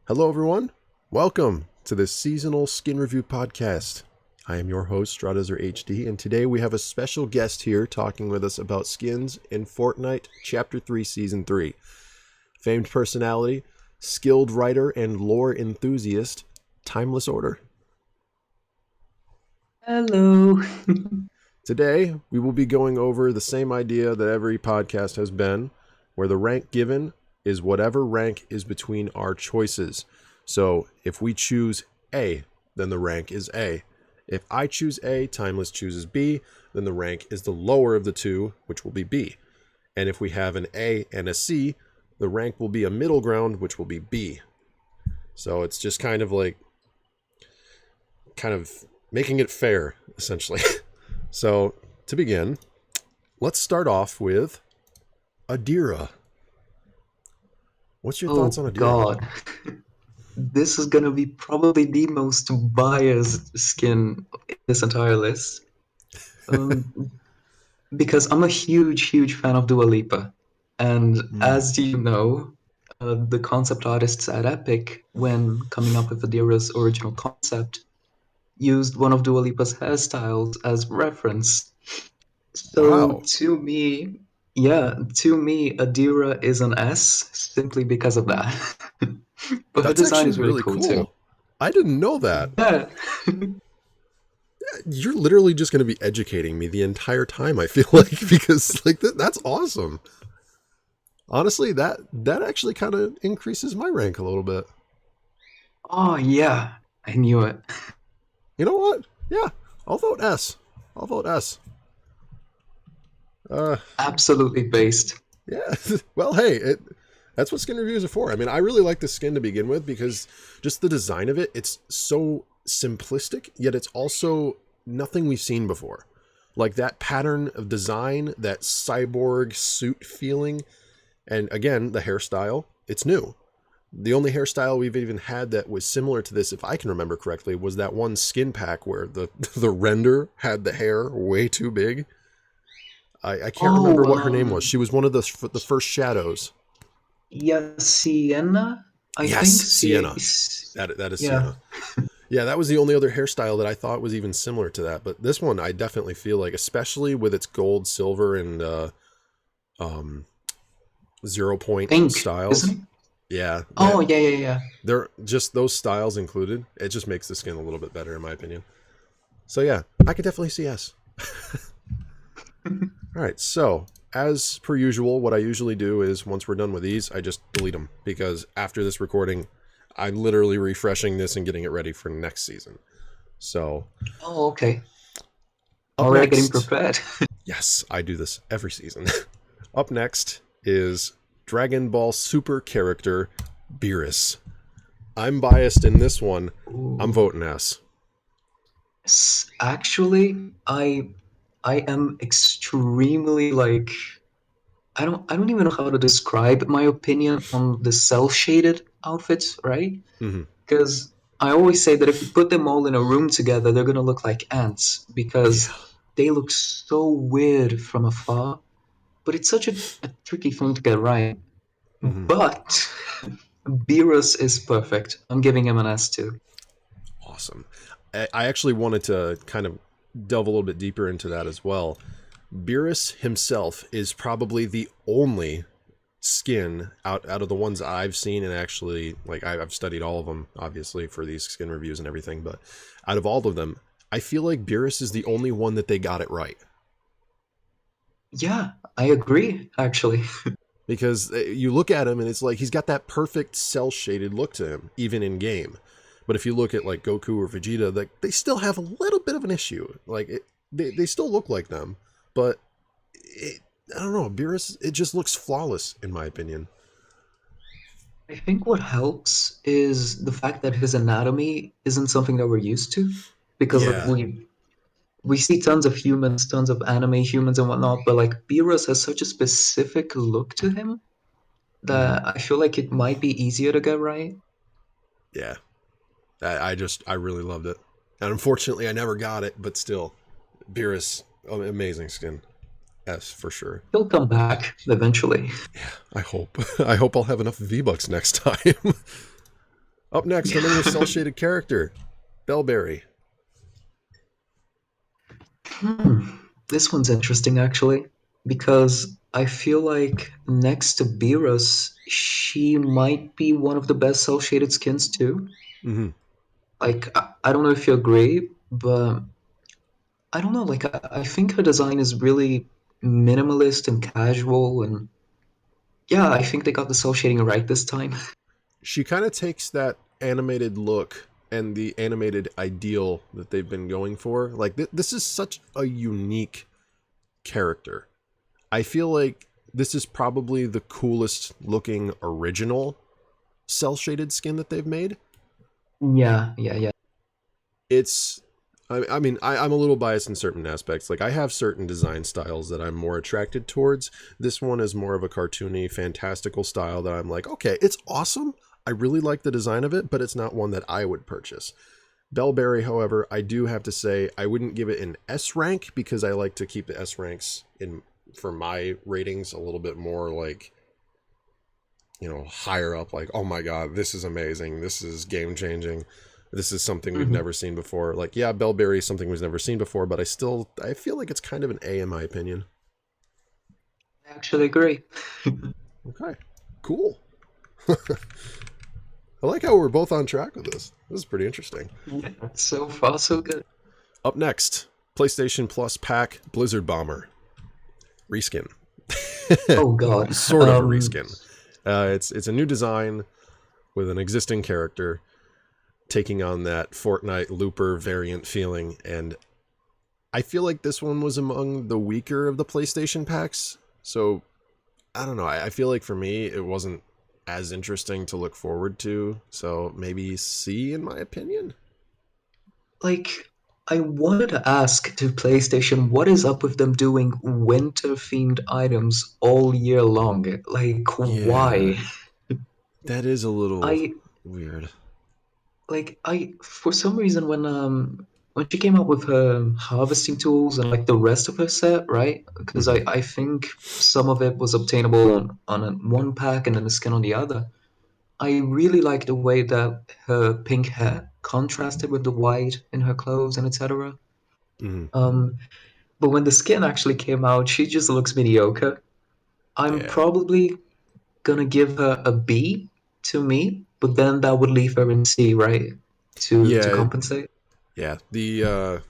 Hello, everyone. Welcome to this seasonal skin review podcast. I am your host, StrawDesertHD, and today we have a special guest here talking with us about skins in Fortnite Chapter 3, Season 3. Famed personality, skilled writer, and lore enthusiast, TimelessOrder. Hello. Today, we will be going over the same idea that every podcast has been, where the rank given is whatever rank is between our choices. So if we choose A, then the rank is A. If I choose A, Timeless chooses B, then the rank is the lower of the two, which will be B. And if we have an A and a C, the rank will be a middle ground, which will be B. So it's just kind of making it fair, essentially. So to begin, let's start off with Adira. What's your thoughts on Oh Adira? God. This is gonna be probably the most biased skin in this entire list. Um, because I'm a huge fan of Dua Lipa. And as you know, the concept artists at Epic, when coming up with Adira's original concept, used one of Dua Lipa's hairstyles as reference. So Wow. to me, Adira is an S simply because of that. But her That's design actually is really really cool too. cool. I didn't know that. Yeah. You're literally just going to be educating me the entire time, I feel like, because that's awesome. Honestly, that actually kind of increases my rank a little bit. Oh yeah, I knew it. You know what? Yeah, I'll vote S. I'll vote S. Uh, Absolutely based. yeah. Well, hey, that's what skin reviews are for. I mean, I really like the skin to begin with because just the design of it, it's so simplistic, yet it's also nothing we've seen before. Like that pattern of design, that cyborg suit feeling, and again, the hairstyle, it's new. The only hairstyle we've even had that was similar to this, if I can remember correctly, was that one skin pack where the the render had the hair way too big. I can't remember Oh, what her name was. She was one of the first shadows. yeah, Sienna, I Yes, think. Sienna. That is Yeah. Sienna. Yeah, that was the only other hairstyle that I thought was even similar to that. But this one, I definitely feel like, especially with its gold, silver, and um, 0 point Pink, isn't styles. it? Yeah, Oh yeah. they're just those styles included. It just makes the skin a little bit better, in my opinion. So yeah, I could definitely see yes. All right, so as per usual, what I usually do is once we're done with these, I just delete them because after this recording, I'm literally refreshing this and getting it ready for next season. So Oh, okay. up Already getting next, prepared. yes, I do this every season. Up next is Dragon Ball Super character Beerus. I'm biased in this one. I'm Ooh. voting S. Actually, I am extremely like I don't even know how to describe my opinion on the self-shaded outfits, right? Mm-hmm. Because I always say that if you put them all in a room together, they're gonna look like ants Yeah. because they look so weird from afar. But it's such a tricky thing to get right. Mm-hmm. But Beerus is perfect. I'm giving him an S too. Awesome. I actually wanted to kind of delve a little bit deeper into that as well. Beerus himself is probably the only skin out of the ones I've seen, and actually, like, I've studied all of them, obviously, for these skin reviews and everything, but out of all of them, I feel like Beerus is the only one that they got it right. Yeah, I agree, actually. Because you look at him and it's like he's got that perfect cell shaded look to him, even in game. But if you look at like Goku or Vegeta, like they still have a little bit of an issue. Like they still look like them, but I don't know. Beerus, it just looks flawless in my opinion. I think what helps is the fact that his anatomy isn't something that we're used to. Because like Yeah. we see tons of humans, tons of anime humans and whatnot, but like Beerus has such a specific look to him Mm-hmm. that I feel like it might be easier to get right. Yeah. I really loved it, and unfortunately I never got it, but still, Beerus, amazing skin, S for sure. He'll come back eventually. Yeah, I hope. I hope I'll have enough V Bucks next time. Up next, another cel-shaded character, Bellberry. This one's interesting actually, because I feel like next to Beerus, she might be one of the best cel shaded skins too. Mm-hmm. Like, I don't know if you agree, but I don't know. Like, I think her design is really minimalist and casual, and yeah, I think they got the cel shading right this time. She kind of takes that animated look and the animated ideal that they've been going for. Like, this is such a unique character. I feel like this is probably the coolest looking original cel-shaded skin that they've made. Yeah. It's, I mean, I'm a little biased in certain aspects. Like, I have certain design styles that I'm more attracted towards. This one is more of a cartoony, fantastical style that I'm like, okay, it's awesome. I really like the design of it, but it's not one that I would purchase. Bellberry, however, I do have to say I wouldn't give it an S rank because I like to keep the S ranks in for my ratings a little bit more like, you know, higher up. Like, oh my god, this is amazing. This is game changing. This is something we've never seen before. Like, yeah, Bellberry is something we've never seen before, but I feel like it's kind of an A in my opinion. I actually agree. Okay, cool. I like how we're both on track with this. This is pretty interesting. Yeah, so far, so good. Up next, PlayStation Plus pack Blizzard Bomber. Reskin. Oh god. Sort of a reskin. It's a new design with an existing character taking on that Fortnite Looper variant feeling, and I feel like this one was among the weaker of the PlayStation packs, so I don't know. I feel like for me it wasn't as interesting to look forward to, so maybe C in my opinion. Like, I wanted to ask to PlayStation, what is up with them doing winter-themed items all year long? Like, Yeah, why? that is a little I weird. for some reason when she came up with her harvesting tools and like the rest of her set, right? Because Hmm. I think some of it was obtainable one pack and then the skin on the other. I really like the way that her pink hair contrasted with the white in her clothes and etc. Hmm. Um, but when the skin actually came out, she just looks mediocre. I'm Yeah. probably gonna give her a B to me, but then that would leave her in C, right? To Yeah, compensate. yeah. The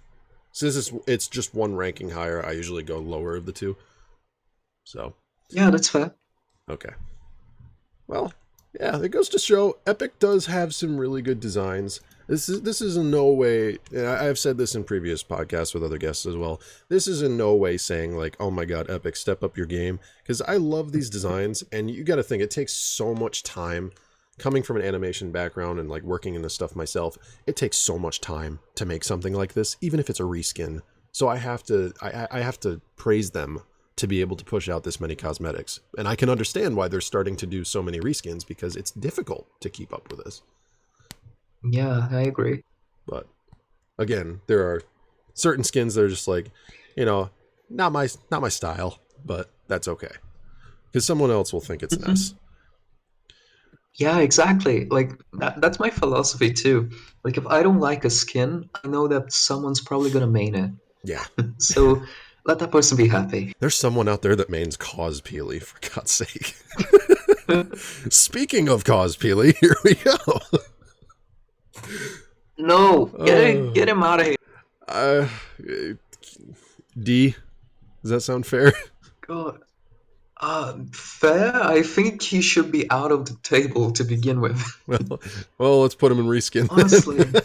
since it's just one ranking higher, I usually go lower of the two. So, Yeah, that's fair. okay. Well, yeah, it goes to show Epic does have some really good designs. This is in no way, and I've said this in previous podcasts with other guests as well. This is in no way saying like, "Oh my god, Epic, step up your game," because I love these designs, and you got to think it takes so much time. Coming from an animation background and like working in this stuff myself, it takes so much time to make something like this, even if it's a reskin. So I have to, I have to praise them to be able to push out this many cosmetics. And I can understand why they're starting to do so many reskins because it's difficult to keep up with this. Yeah, I agree. But again, there are certain skins that are just like, you know, not my style, but that's okay. Because someone else will think it's an Mhm. S. Yeah, exactly. Like that's my philosophy too. Like if I don't like a skin, I know that someone's probably gonna main it. Yeah. So let that person be happy. There's someone out there that mains Cause Peely, for God's sake. Speaking of Cause Peely, here we go. No, get Uh, him out of here. uh, D, does that sound fair? God. Fair. I think he should be out of the table to begin with. well, well, let's put him in reskin Honestly. then.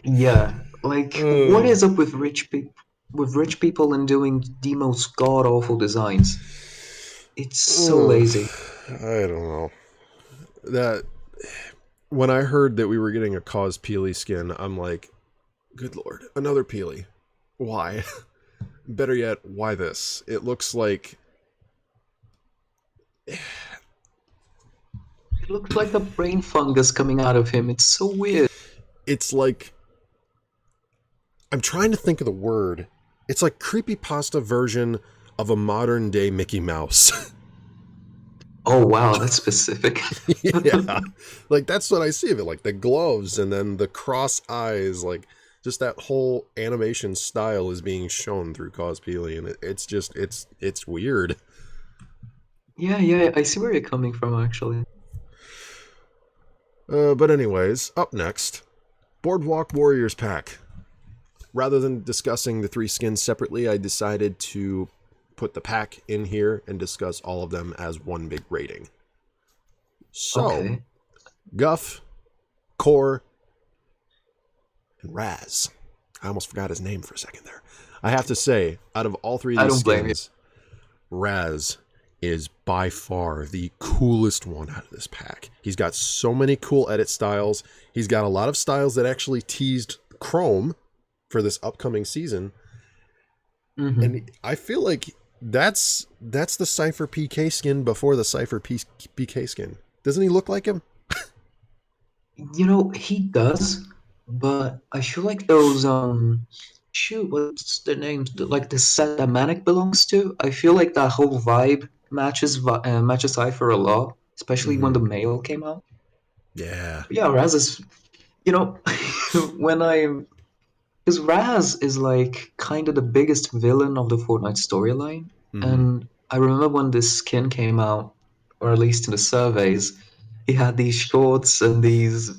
Yeah. Like what Oh, is up with rich people and doing the most god awful designs? It's so oh, lazy. I don't know. That when I heard that we were getting a Cause Peely skin, I'm like, good lord, another Peely. Why? Better yet, why this? It looks like It looks like a brain fungus coming out of him. It's so weird. it's like I'm trying to think of the word. It's like creepypasta version of a modern day Mickey Mouse. Oh wow, that's specific. Yeah, like that's what I see of it, like the gloves and then the cross eyes, like just that whole animation style is being shown through cosplay, and it's just it's weird. Yeah, yeah, I see where you're coming from actually. But anyways, up next, Boardwalk Warriors pack. Rather than discussing the three skins separately, I decided to put the pack in here and discuss all of them as one big rating. So, Okay. Guff, Core, and Raz. I almost forgot his name for a second there. I have to say, out of all three of I these don't blame you. skins, Raz is by far the coolest one out of this pack. He's got so many cool edit styles. He's got a lot of styles that actually teased Chrome for this upcoming season. Hmm. And I feel like that's the Cypher PK skin before the Cypher PK skin. Doesn't he look like him? You know, he does, but I feel like those shoot, what's the name? Like the set that Manic belongs to. I feel like that whole vibe matches Cypher a lot, especially when Mm-hmm. the male came out. Yeah. But yeah, Raz is, you know, when I because Raz is like kind of the biggest villain of the Fortnite storyline, Mm-hmm. and I remember when this skin came out, or at least in the surveys, he had these shorts and these.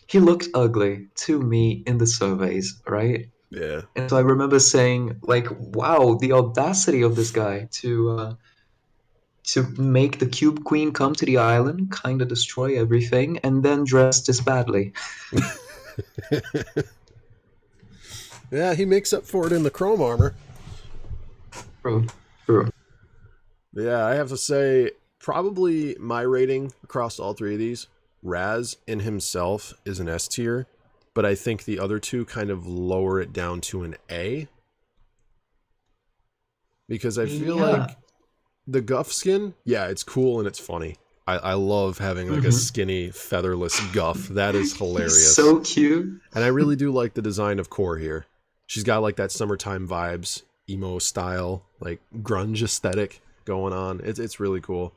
He looked ugly to me in the surveys, right? Yeah. And so I remember saying, like, "Wow, the audacity of this guy to make the Cube Queen come to the island, kind of destroy everything, and then dress this badly." Yeah, he makes up for it in the chrome armor. True, true. Yeah, I have to say, probably my rating across all three of these, Raz in himself is an S tier, but I think the other two kind of lower it down to an A. Because I feel Yeah. like the Guff skin, yeah, it's cool and it's funny. I love having like a Hmm. skinny, featherless Guff. That is He's hilarious. so cute. And I really do like the design of Core here. She's got like that summertime vibes, emo style, like grunge aesthetic going on. It's really cool.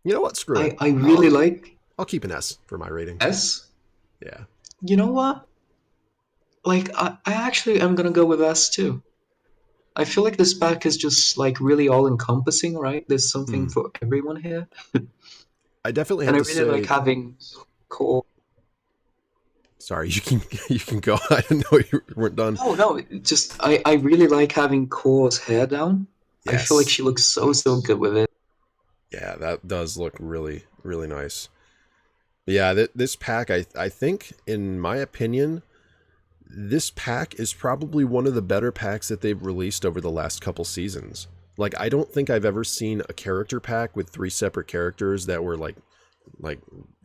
You know what? Screw it. I really I'll like I'll keep an S for my rating. S. Yeah. You know what? Like I actually am gonna go with S too. I feel like this pack is just like really all encompassing, right? There's something Hmm. for everyone here. I definitely And have I to really like say. having core. Sorry, you can you can go. I didn't know you weren't done. No, no, just I really like having Core's hair down. I feel like Yes. she looks so good with it. Yeah, that does look really nice. But yeah, this pack, I think, in my opinion, this pack is probably one of the better packs that they've released over the last couple seasons. Like, I don't think I've ever seen a character pack with three separate characters that were like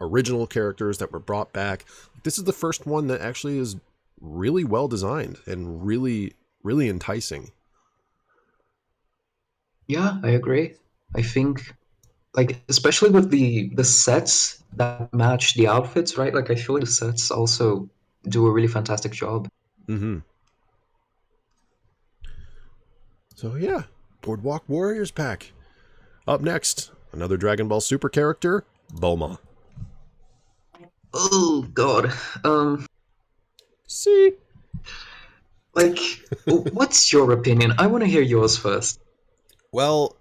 original characters that were brought back. This is the first one that actually is really well designed and really enticing. Yeah, I agree. I think like especially with the sets that match the outfits, right? Like I feel like the sets also do a really fantastic job. Mm-hmm. So yeah, Boardwalk Warriors pack. Up next, another Dragon Ball Super character, Bulma. Oh God. See, Like, what's your opinion? I want to hear yours first. well,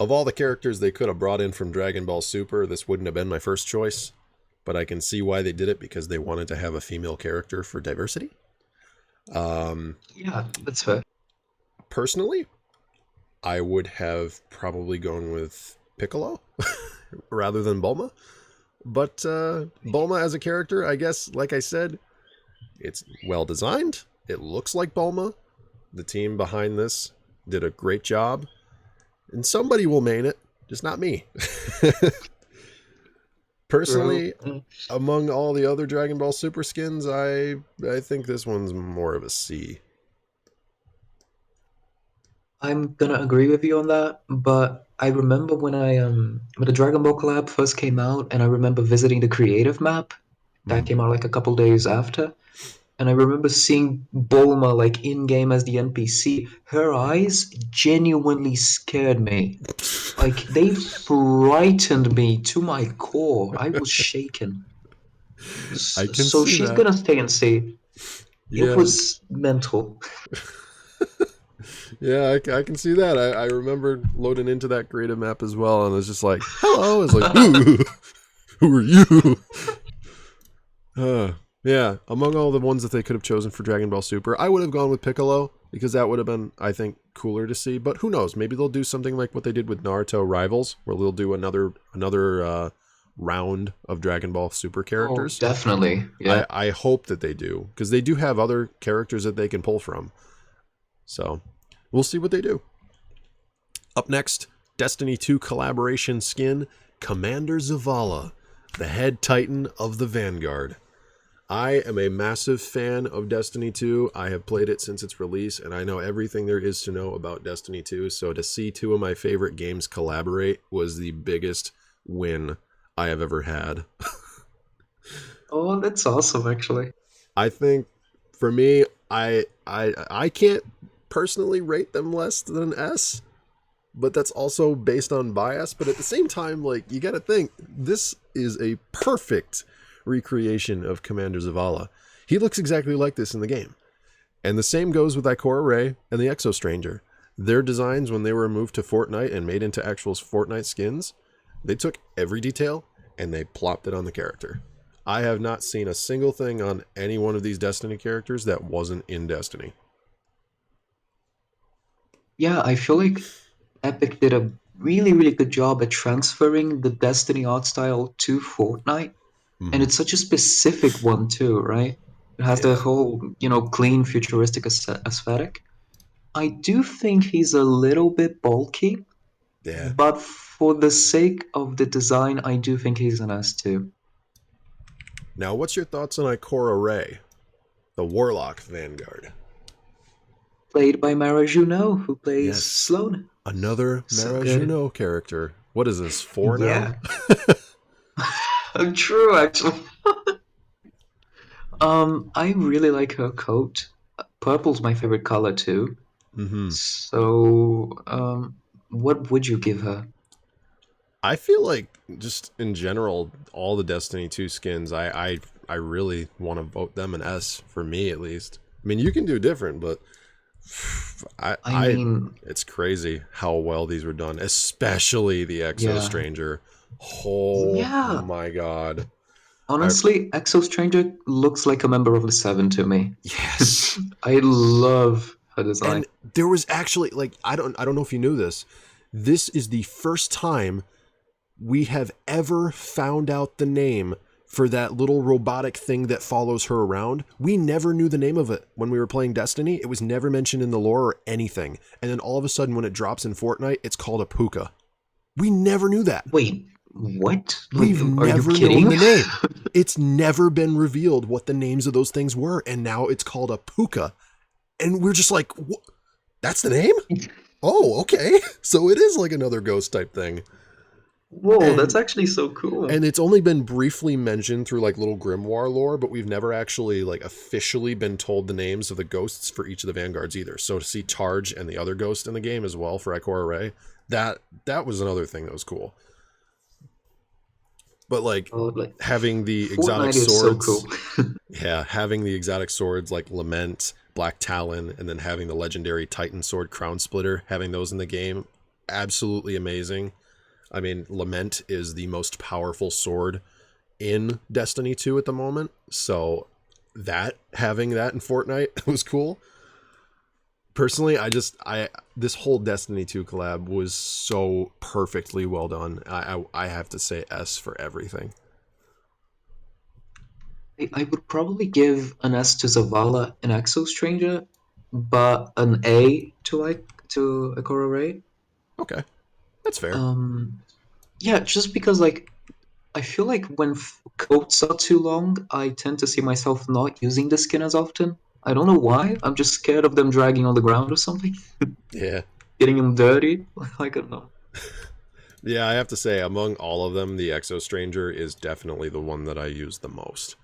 of all the characters they could have brought in from Dragon Ball Super, this wouldn't have been my first choice. But I can see why they did it because they wanted to have a female character for diversity. Um, Yeah, that's fair. Personally, I would have probably gone with Piccolo rather than Bulma. But Bulma as a character, I guess, like I said, it's well designed. It looks like Bulma. The team behind this did a great job. And somebody will main it, just not me. True. Personally, among all the other Dragon Ball Super skins, I think this one's more of a C. I'm gonna agree with you on that, but I remember when the Dragon Ball collab first came out, and I remember visiting the creative map that Mm. came out like a couple days after. And I remember seeing Bulma like in game as the NPC. Her eyes genuinely scared me. Like they frightened me to my core. I was shaken. I can So see she's that. gonna stay and see. It Yeah. was mental. Yeah, I can see that. I remember loading into that creative map as well, and it was just like, hello. It's like, who are you? Uh, yeah, among all the ones that they could have chosen for Dragon Ball Super, I would have gone with Piccolo because that would have been, I think, cooler to see. But who knows? Maybe they'll do something like what they did with Naruto Rivals, where they'll do another round of Dragon Ball Super Oh, characters. definitely. Yeah. I hope that they do because they do have other characters that they can pull from. So we'll see what they do. Up next, Destiny 2 collaboration skin, Commander Zavala, the head titan of the Vanguard. I am a massive fan of Destiny 2. I have played it since its release, and I know everything there is to know about Destiny 2. So to see two of my favorite games collaborate was the biggest win I have ever had. Oh, that's awesome, actually. I think for me, I can't personally rate them less than an S, but that's also based on bias. But at the same time, like you got to think this is a perfect recreation of Commander Zavala. He looks exactly like this in the game, and the same goes with Ikora Rey and the Exo Stranger. Their designs, when they were moved to Fortnite and made into actual Fortnite skins, they took every detail and they plopped it on the character. I have not seen a single thing on any one of these Destiny characters that wasn't in Destiny. Yeah, I feel like Epic did a really, really good job at transferring the Destiny art style to Fortnite. And Mm-hmm. it's such a specific one too, right? It has the Yeah, whole, clean futuristic aesthetic. I do think he's a little bit bulky, yeah. but for the sake of the design, I do think he's an S2. Now, what's your thoughts on Ikora Rey, the Warlock Vanguard? Played by Mara Juno, who plays Yes, Sloane. another So Mara good. Juno character. What is this, 4 now? Yeah. True, actually. I really like her coat. Purple's my favorite color too. Mm-hmm. So, what would you give her? I feel like just in general, all the Destiny 2 skins, I really want to vote them an S for me at least. I mean, you can do different, but I mean, it's crazy how well these were done, especially the Exo yeah. Stranger. Oh Yeah. my god. I Honestly, Exo Stranger looks like a member of the Seven to me. yes. I love her And design. there was actually like I don't know if you knew this. This is the first time we have ever found out the name for that little robotic thing that follows her around. We never knew the name of it when we were playing Destiny. It was never mentioned in the lore or anything. And then all of a sudden when it drops in Fortnite, it's called a puka. We never knew that. Wait, what? Like, We've are you never known kidding? the name. It's never been revealed what the names of those things were. And now it's called a puka. And we're just like, that's the name? Oh, okay. So it is like another ghost type thing. Whoa, that's And actually so cool. it's only been briefly mentioned through like little grimoire lore, but we've never actually like officially been told the names of the ghosts for each of the vanguards either. So to see Targe and the other ghost in the game as well for Ikora Rey, that was another thing that was cool. But like Oh, like having the exotic Fortnite is so swords, cool. yeah, having the exotic swords like Lament, Black Talon, and then having the legendary Titan sword Crown Splitter, having those in the game, absolutely amazing. I mean, Lament is the most powerful sword in Destiny 2 at the moment. So that having that in Fortnite was cool. Personally, I this whole Destiny 2 collab was so perfectly well done. I have to say S for everything. I would probably give an S to Zavala and Exo Stranger, but an A to Ikora Ray. Okay, that's fair. Um, yeah, just because like I feel like when coats are too long, I tend to see myself not using the skin as often. I don't know why. I'm just scared of them dragging on the ground or something, Yeah. getting them dirty. I don't know. Yeah, I have to say, among all of them, the Exo Stranger is definitely the one that I use the most.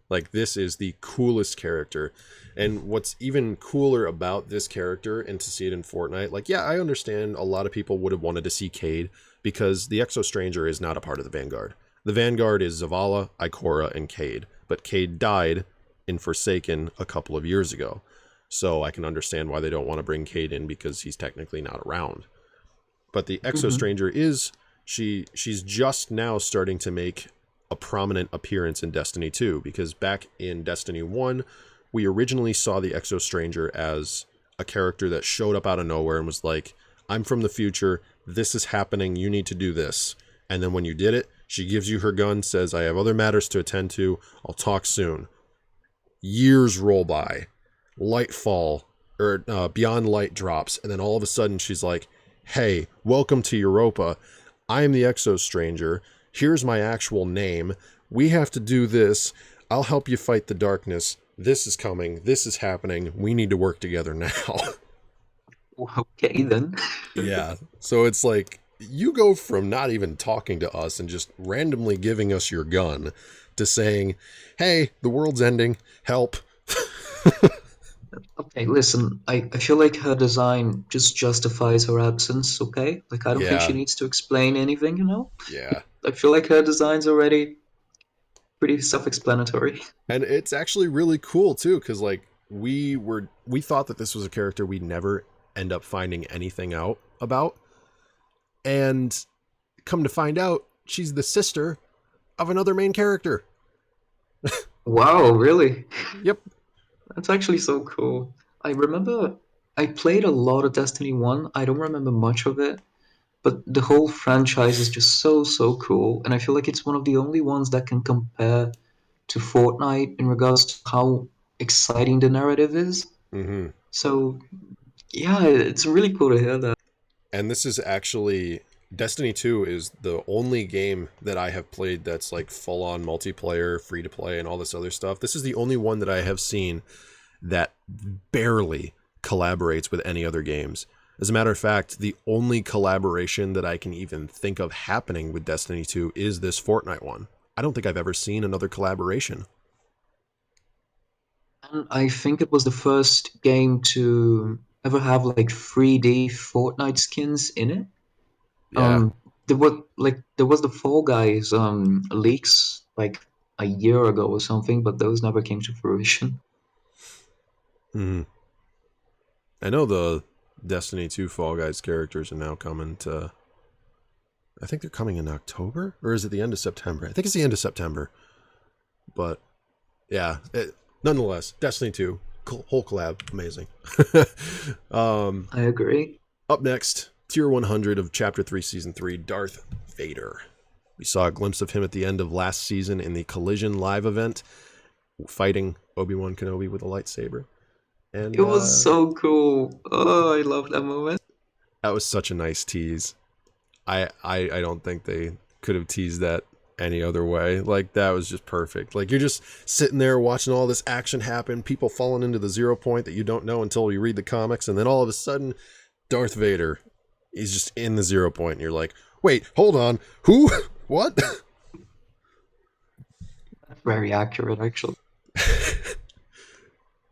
Like, this is the coolest character. And what's even cooler about this character, and to see it in Fortnite, like, yeah, I understand a lot of people would have wanted to see Cade, because the Exo Stranger is not a part of the Vanguard. The Vanguard is Zavala, Ikora, and Cade. But Cade died in Forsaken a couple of years ago. So I can understand why they don't want to bring Cade in, because he's technically not around. But the Exo Stranger is, she's just now starting to make a prominent appearance in Destiny 2, because back in Destiny 1, we originally saw the Exo Stranger as a character that showed up out of nowhere and was like, I'm from the future, this is happening, you need to do this. And then when you did it, she gives you her gun, says, I have other matters to attend to, I'll talk soon. Years roll by, Lightfall, or Beyond Light drops, and then all of a sudden she's like, hey, welcome to Europa, I am the Exo Stranger, here's my actual name, we have to do this, I'll help you fight the darkness, this is coming, this is happening, we need to work together now. Okay, then. Yeah, so it's like, you go from not even talking to us and just randomly giving us your gun to saying, hey, the world's ending, help. Okay, listen, I feel like her design just justifies her absence, okay? Like, I don't think she Yeah, needs to explain anything, you know? yeah. I feel like her design's already pretty self-explanatory. And it's actually really cool too, because like we thought that this was a character we'd never end up finding anything out about. And come to find out, she's the sister of another main character. Wow, really? Yep. That's actually so cool. I remember I played a lot of Destiny 1. I don't remember much of it, but the whole franchise is just so, so cool. And I feel like it's one of the only ones that can compare to Fortnite in regards to how exciting the narrative is. Mm-hmm. So, yeah, it's really cool to hear that. And this is actually, Destiny 2 is the only game that I have played that's like full on multiplayer, free to play, and all this other stuff. This is the only one that I have seen that barely collaborates with any other games. As a matter of fact, the only collaboration that I can even think of happening with Destiny 2 is this Fortnite one. I don't think I've ever seen another collaboration. And I think it was the first game to ever have like 3D Fortnite skins in it. Yeah. Um, there was the Fall Guys leaks like a year ago or something, but those never came to fruition. Hmm. I know the Destiny 2 Fall Guys characters are now coming to... I think they're coming in October? Or is it the end of September? I think it's the end of September. But, yeah. Nonetheless, Destiny 2, whole collab, amazing. I agree. Up next, Tier 100 of Chapter 3, Season 3, Darth Vader. We saw a glimpse of him at the end of last season in the Collision live event, fighting Obi-Wan Kenobi with a lightsaber. And It was so cool. Oh, I love that moment. that was such a nice tease. I don't think they could have teased that any other way. Like, that was just perfect. Like, you're just sitting there watching all this action happen, people falling into the 0 point that you don't know until you read the comics, and then all of a sudden, Darth Vader is just in the 0 point, and you're like, wait, hold on, who? What? Very accurate, actually.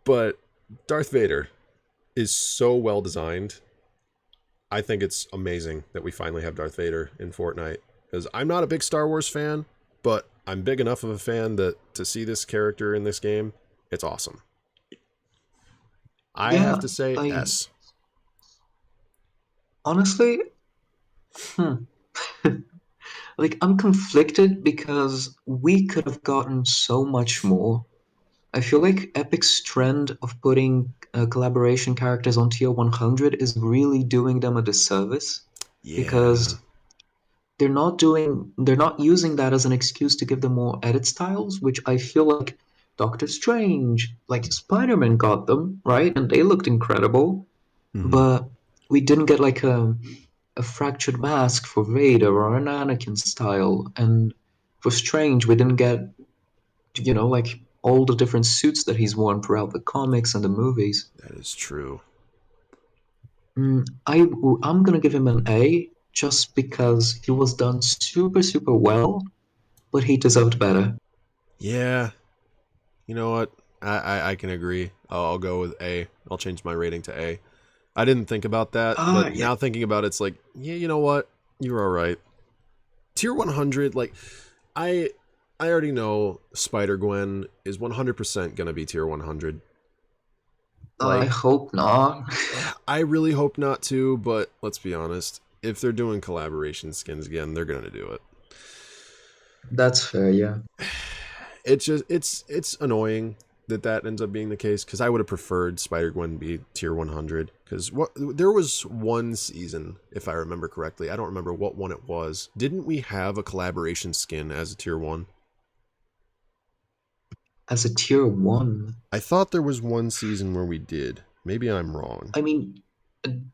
But Darth Vader is so well designed. I think it's amazing that we finally have Darth Vader in Fortnite. Because I'm not a big Star Wars fan, but I'm big enough of a fan that to see this character in this game, it's awesome. I have Yeah, to say I S. honestly, hmm. Like I'm conflicted because we could have gotten so much more. I feel like Epic's trend of putting collaboration characters on tier 100 is really doing them a disservice Yeah. because they're not using that as an excuse to give them more edit styles, which I feel like Doctor Strange, like Spider-Man got them, right? And they looked incredible, Mm-hmm. but we didn't get like a fractured mask for Vader or an Anakin style, and for Strange we didn't get like all the different suits that he's worn throughout the comics and the movies. That is true. I'm gonna give him an A just because he was done super, super well, but he deserved better. Yeah. You know what? I can agree. I'll go with A. I'll change my rating to A. I didn't think about that, but Yeah. now thinking about it, it's like, yeah, you know what? You're all right. Tier 100, like, I I already know Spider-Gwen is 100% going to be tier 100. I Like, hope not. I really hope not to, but let's be honest. If they're doing collaboration skins again, they're going to do it. That's fair, yeah. It's just it's annoying that ends up being the case because I would have preferred Spider-Gwen be tier 100 because there was one season, if I remember correctly. I don't remember what one it was. Didn't we have a collaboration skin as a tier 1? As a tier 1, I thought there was one season where we did. Maybe I'm wrong. I mean,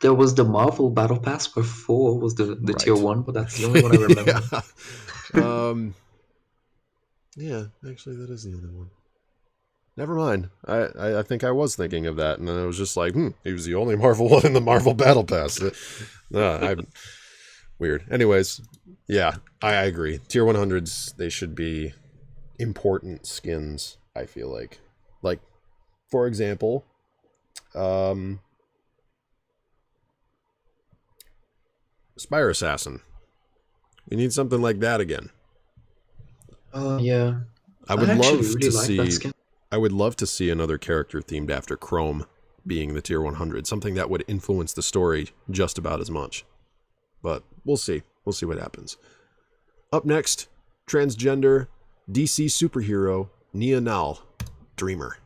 there was the Marvel Battle Pass where 4 was the tier Right. 1, but that's the only one I remember. Yeah. Um. Yeah. Actually, that is the other one. Never mind. I think I was thinking of that, and then I was just like, he was the only Marvel one in the Marvel Battle Pass. Weird. Anyways, yeah, I agree. Tier 100s, they should be important skins, I feel like. Like, for example, Spire Assassin. We need something like that again. Oh, yeah. I would actually love really to like that see skin. I would love to see another character themed after Chrome being the tier 100, something that would influence the story just about as much. But we'll see. We'll see what happens. Up next, transgender DC superhero Neonal, Dreamer.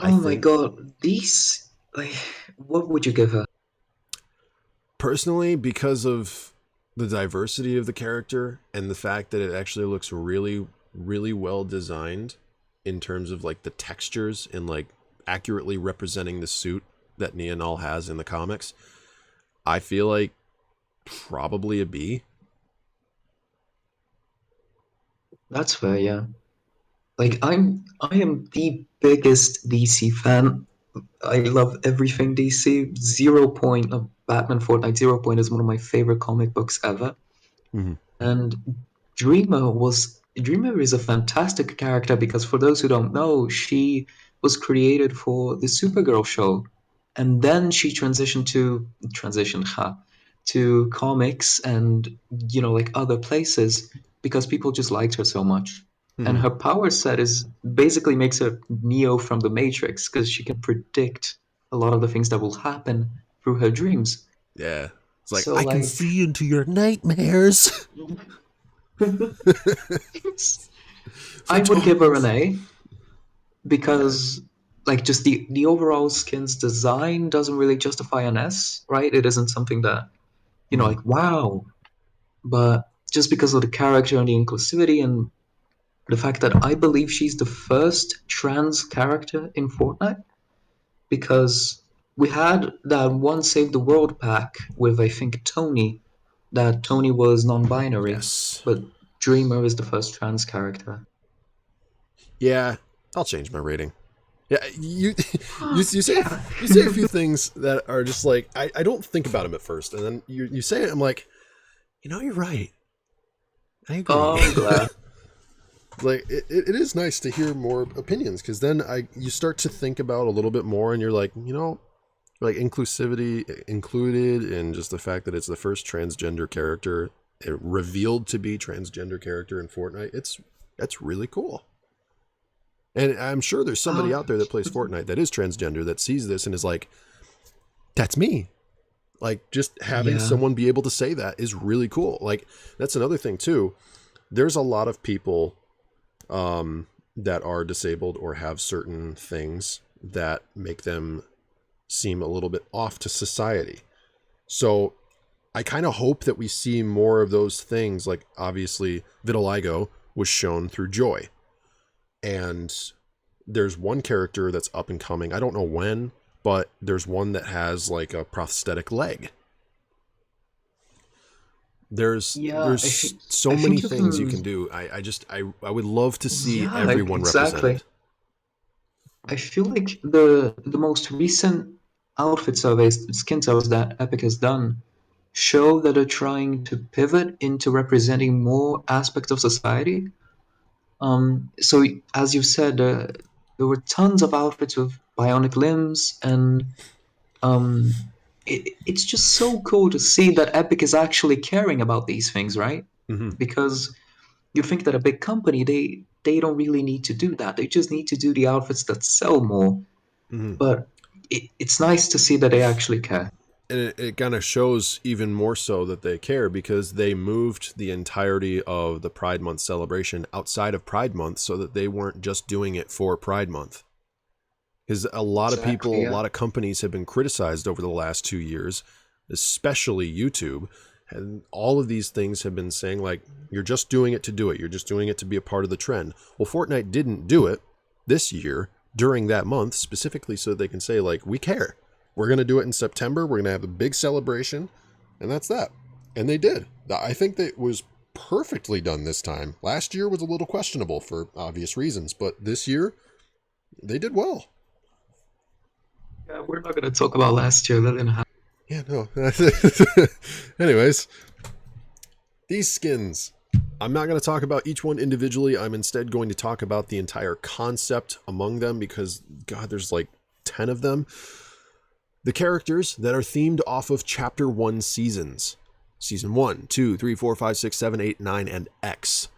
Oh my god, these, like, what would you give her? Personally, because of the diversity of the character and the fact that it actually looks really, really well designed in terms of like the textures and like accurately representing the suit that Neonal has in the comics, I feel like probably a B. That's fair, yeah. Like, I am the biggest DC fan. I love everything DC. Zero Point of Batman Fortnite Zero Point is one of my favorite comic books ever. Mm-hmm. And Dreamer is a fantastic character because for those who don't know, she was created for the Supergirl show. And then she to comics and like other places because people just liked her so much. And Mm-hmm. her power set is basically makes her Neo from the Matrix because she can predict a lot of the things that will happen through her dreams. Yeah. It's like, So I can like see into your nightmares. I would give her an Photons. A Yeah. because like just the overall skin's design doesn't really justify an S, right? It isn't something that Mm-hmm. like wow, but just because of the character and the inclusivity and the fact that I believe she's the first trans character in Fortnite because we had that one Save the World pack with I think Tony, that Tony was non-binary, Yes. but Dreamer is the first trans character. Yeah. I'll change my rating. Yeah, Yeah. you say a few things that are just like I don't think about them at first, and then you say it. I'm like, you're right. I agree. Oh, I'm glad. Like it is nice to hear more opinions because then you start to think about a little bit more, and you're like, like inclusivity included, and just the fact that it's the first transgender character revealed to be transgender character in Fortnite. That's really cool. And I'm sure there's somebody Uh, out there that plays Fortnite that is transgender that sees this and is like, that's me. Like, just having yeah. someone be able to say that is really cool. Like, that's another thing, too. There's a lot of people that are disabled or have certain things that make them seem a little bit off to society. So I kind of hope that we see more of those things. Like, obviously, vitiligo was shown through Joy. And there's one character that's up and coming. I don't know when, but there's one that has like a prosthetic leg. Yeah, There's so I many think you things you can. can do. I would love to see Yeah, everyone represented. exactly. I feel like the most recent outfit surveys, skin surveys that Epic has done, show that they're trying to pivot into representing more aspects of society. So as you said, there were tons of outfits with bionic limbs, and it's just so cool to see that Epic is actually caring about these things, right? Mm-hmm. Because you think that a big company, they don't really need to do that. They just need to do the outfits that sell more. Mm-hmm. But it's nice to see that they actually care. And it kind of shows even more so that they care, because they moved the entirety of the Pride Month celebration outside of Pride Month so that they weren't just doing it for Pride Month. Because a lot of people, a lot of companies have been criticized over the last 2 years, especially YouTube. And all of these things have been saying, like, you're just doing it to do it. You're just doing it to be a part of the trend. Well, Fortnite didn't do it this year during that month specifically so they can say, like, we care. We're going to do it in September. We're going to have a big celebration. And that's that. And they did. I think that it was perfectly done this time. Last year was a little questionable for obvious reasons. But this year, they did well. Yeah, we're not going to talk about last year. That didn't happen. Yeah, no. Anyways, these skins. I'm not going to talk about each one individually. I'm instead going to talk about the entire concept among them because, God, there's like 10 of them. The characters that are themed off of Chapter 1 seasons. Season 1, 2, 3, 4, 5, 6, 7, 8, 9, and X.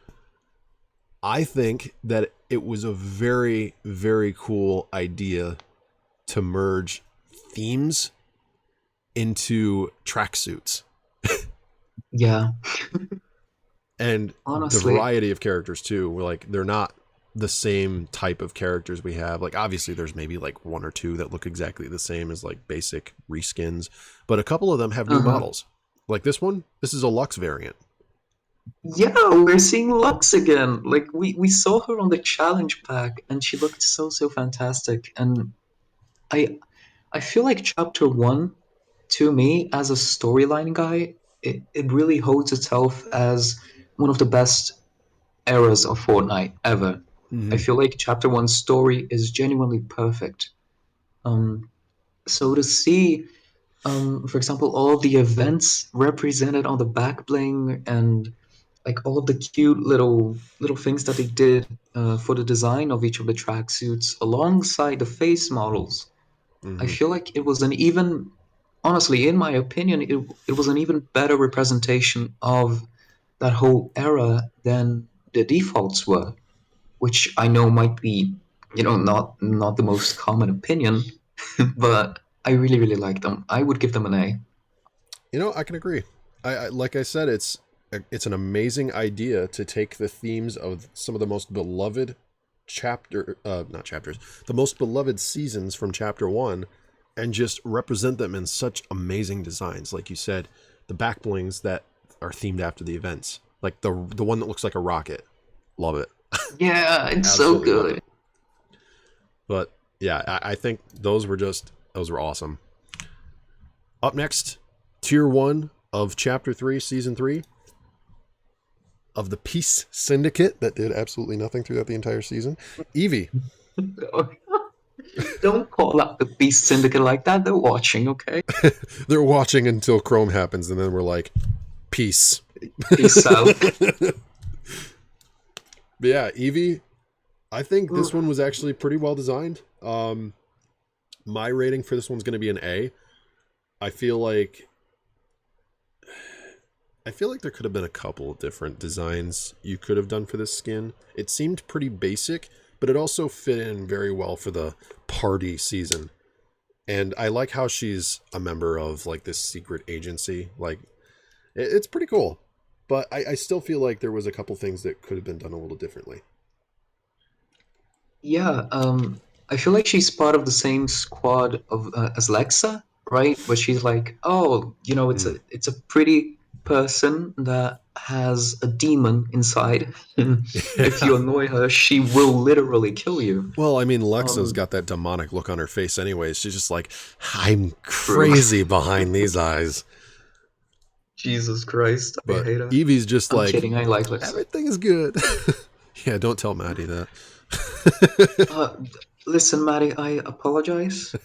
I think that it was a very, very cool idea to merge themes into tracksuits. Yeah. And honestly, the variety of characters too. We're like, they're not the same type of characters we have. Like, obviously there's maybe like one or two that look exactly the same as like basic reskins, but a couple of them have new models. Like this one, this is a Lux variant. Yeah, we're seeing Lux again. Like we saw her on the challenge pack and she looked so fantastic. And I feel like Chapter 1, to me, as a storyline guy, it really holds itself as one of the best eras of Fortnite ever. I feel like Chapter 1's story is genuinely perfect. So to see, for example, all of the events represented on the back bling and like all of the cute little things that they did for the design of each of the tracksuits alongside the face models. I feel like it was an even, honestly, in my opinion, it was an even better representation of that whole era than the defaults were, which I know might be, not the most common opinion, but I really, really like them. I would give them an A. You know, I can agree. I like I said, it's an amazing idea to take the themes of some of the most beloved the most beloved seasons from Chapter 1 and just represent them in such amazing designs. Like you said, the back blings that are themed after the events. Like the one that looks like a rocket. Love it. Yeah, it's so good. But yeah, I think those were awesome. Up next, Tier 1 of Chapter 3, Season 3 of the Peace Syndicate that did absolutely nothing throughout the entire season. Eevee. Don't call out the Peace Syndicate like that. They're watching, okay? They're watching until Chrome happens, and then we're like, peace. Peace out. But yeah, Eevee, I think this one was actually pretty well designed. My rating for this one's going to be an A. I feel like there could have been a couple of different designs you could have done for this skin. It seemed pretty basic, but it also fit in very well for the party season. And I like how she's a member of like this secret agency. Like, it's pretty cool. But I still feel like there was a couple things that could have been done a little differently. Yeah, I feel like she's part of the same squad of as Lexa, right? Where she's like, oh, it's a pretty person that has a demon inside. If you annoy her, she will literally kill you. Well, I mean, Lexa's got that demonic look on her face anyways. She's just like, I'm crazy behind these eyes. Jesus Christ, but I hate her. Eevee's just I'm like, kidding, I like Lexa. Everything is good. Yeah, don't tell Maddie that. Listen, Maddie, I apologize.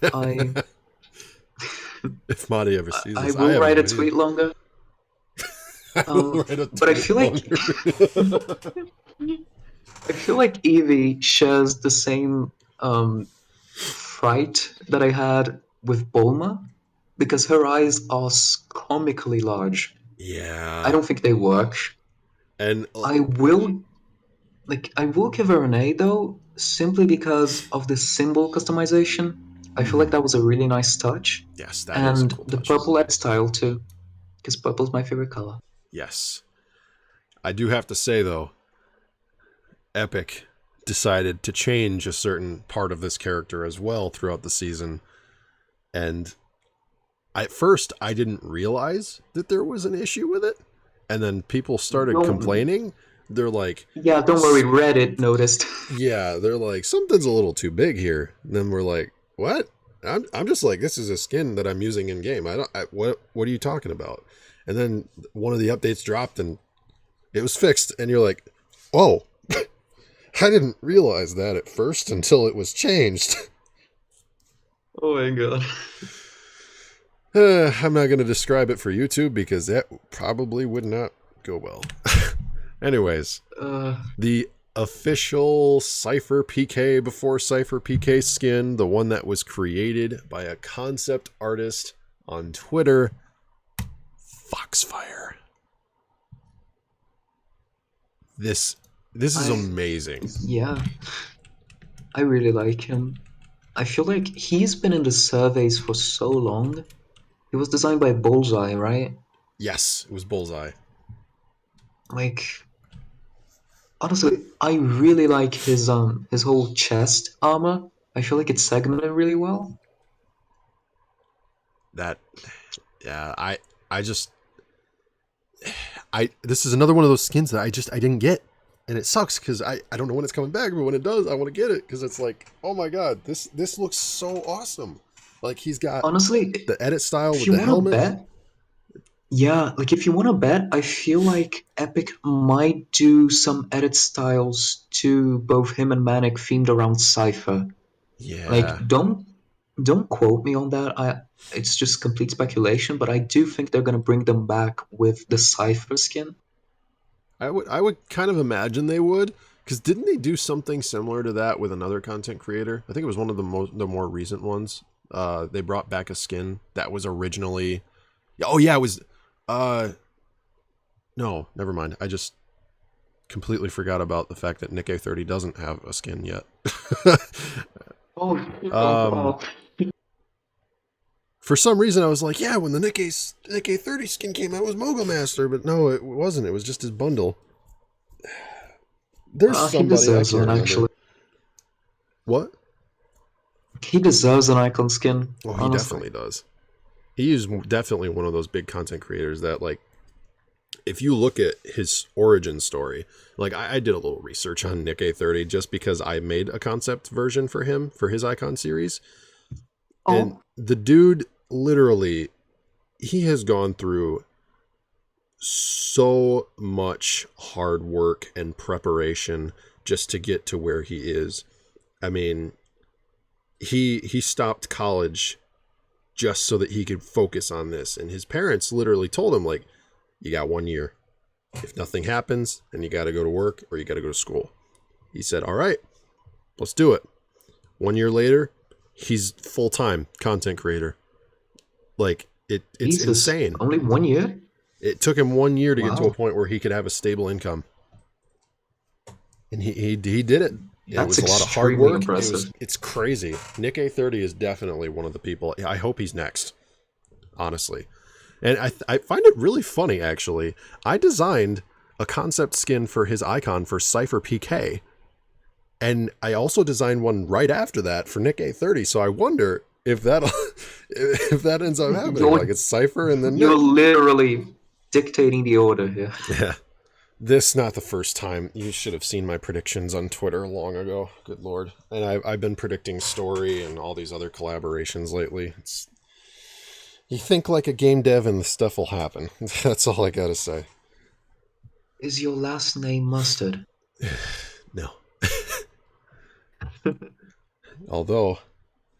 If Maddie ever sees this, I will write a tweet longer. But I feel like I feel like Evie shares the same fright that I had with Bulma because her eyes are comically large. I Yeah. don't think they work. And I will I will give her an A though, simply because of the symbol customization. I feel like that was a really nice touch. yes, that is a And cool the touch. purple edge style too, because purple's my favorite color. Yes. I do have to say, though, Epic decided to change a certain part of this character as well throughout the season. And at first, I didn't realize that there was an issue with it. And then people started Don't, complaining. They're like, yeah, don't worry, Reddit noticed. yeah, they're like, something's a little too big here. And then we're like, what? I'm just like, this is a skin that I'm using in game. What are you talking about? And then one of the updates dropped and it was fixed. And you're like, oh, I didn't realize that at first until it was changed. Oh my god. I'm not going to describe it for YouTube because that probably would not go well. Anyways, the official Cypher PK before Cypher PK skin, the one that was created by a concept artist on Twitter, Foxfire. This is amazing. Yeah, I really like him. I feel like he's been in the surveys for so long. He was designed by Bullseye, right? Yes, it was Bullseye. Like, honestly, I really like his whole chest armor. I feel like it's segmented really well. That, yeah, this is another one of those skins that I didn't get. And it sucks because I don't know when it's coming back, but when it does, I want to get it because it's like, oh my god, this looks so awesome. Like he's got Honestly, the edit style if with you the want to helmet. bet, yeah, like if you want to bet, I feel like Epic might do some edit styles to both him and Manic themed around Cypher. Yeah. Like, don't quote me on that. It's just complete speculation, but I do think they're gonna bring them back with the Cypher skin. I would kind of imagine they would, because didn't they do something similar to that with another content creator? I think it was one of the more recent ones. They brought back a skin that was originally, oh yeah, it was. No, never mind. I just completely forgot about the fact that Nikkei 30 doesn't have a skin yet. Oh, For some reason, I was like, yeah, when the Nikkei 30 skin came out, it was Mogul Master, but no, it wasn't. It was just his bundle. There's he somebody I deserves can't one, remember. actually. What? He deserves an icon skin. Well, he honestly. definitely does. He is definitely one of those big content creators that, like, if you look at his origin story, like I did a little research on Nikkei 30 just because I made a concept version for him for his icon series. Oh. And the dude literally, he has gone through so much hard work and preparation just to get to where he is. I mean, he stopped college just so that he could focus on this. And his parents literally told him, like, you got 1 year. If nothing happens, then you got to go to work or you got to go to school. He said, all right, let's do it. 1 year later, he's full-time content creator. Like, it's Jesus, insane. Only 1 year? It took him 1 year to get to a point where he could have a stable income. And he did it. It was a lot of hard work. It's crazy. Nikkei 30 is definitely one of the people. I hope he's next, honestly. And I find it really funny, actually. I designed a concept skin for his icon for Cypher PK. And I also designed one right after that for Nikkei 30. So I wonder if that ends up happening. Like it's Cypher and then you're literally dictating the order here. Yeah. This not the first time. You should have seen my predictions on Twitter long ago. Good lord. And I've been predicting Story and all these other collaborations lately. You think like a game dev and the stuff will happen. That's all I gotta say. Is your last name Mustard? No. Although,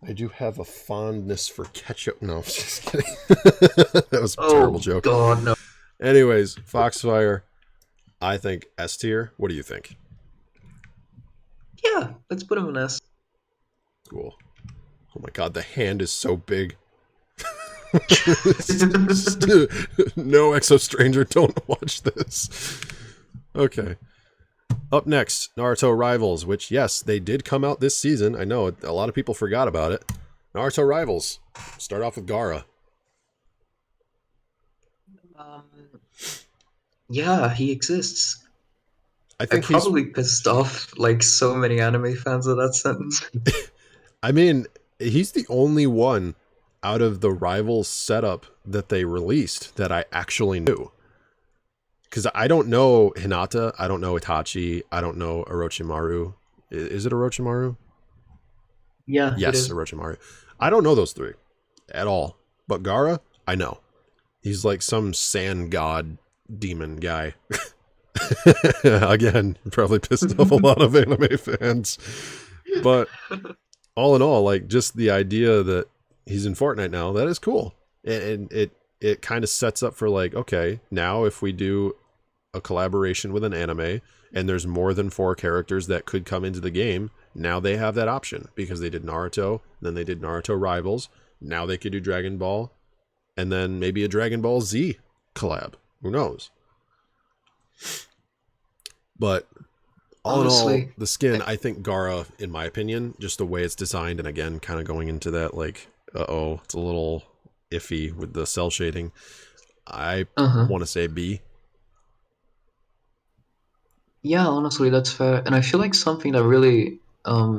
I do have a fondness for ketchup. No, I'm just kidding. That was a terrible joke. Oh, God, no. Anyways, Foxfire, I think S tier. What do you think? let's put him in S. Cool. Oh my god, the hand is so big. No, Exo Stranger, don't watch this. Okay. Up next, Naruto Rivals, which, yes, they did come out this season. I know, a lot of people forgot about it. Naruto Rivals. Start off with Gaara. Um, yeah, he exists. I I think he's... probably pissed off like so many anime fans with that sentence. I mean, he's the only one out of the Rivals setup that they released that I actually knew. Because I don't know Hinata, I don't know Itachi, I don't know Orochimaru. Is it Orochimaru? Yeah, it Yes, is. Orochimaru. I don't know those three at all. But Gaara, I know. He's like some sand god demon guy. Again, probably pissed off a lot of anime fans. But all in all, like just the idea that he's in Fortnite now, that is cool. And it kind of sets up for like, okay, now if we do a collaboration with an anime and there's more than 4 characters that could come into the game, now they have that option because they did Naruto, then they did Naruto Rivals, now they could do Dragon Ball, and then maybe a Dragon Ball Z collab. Who knows? But all in all, Honestly, the skin, I think Gaara, in my opinion, just the way it's designed, and again, kind of going into that like, it's a little iffy with the cell shading. I want to say B. yeah, honestly, that's fair. And I feel like something that really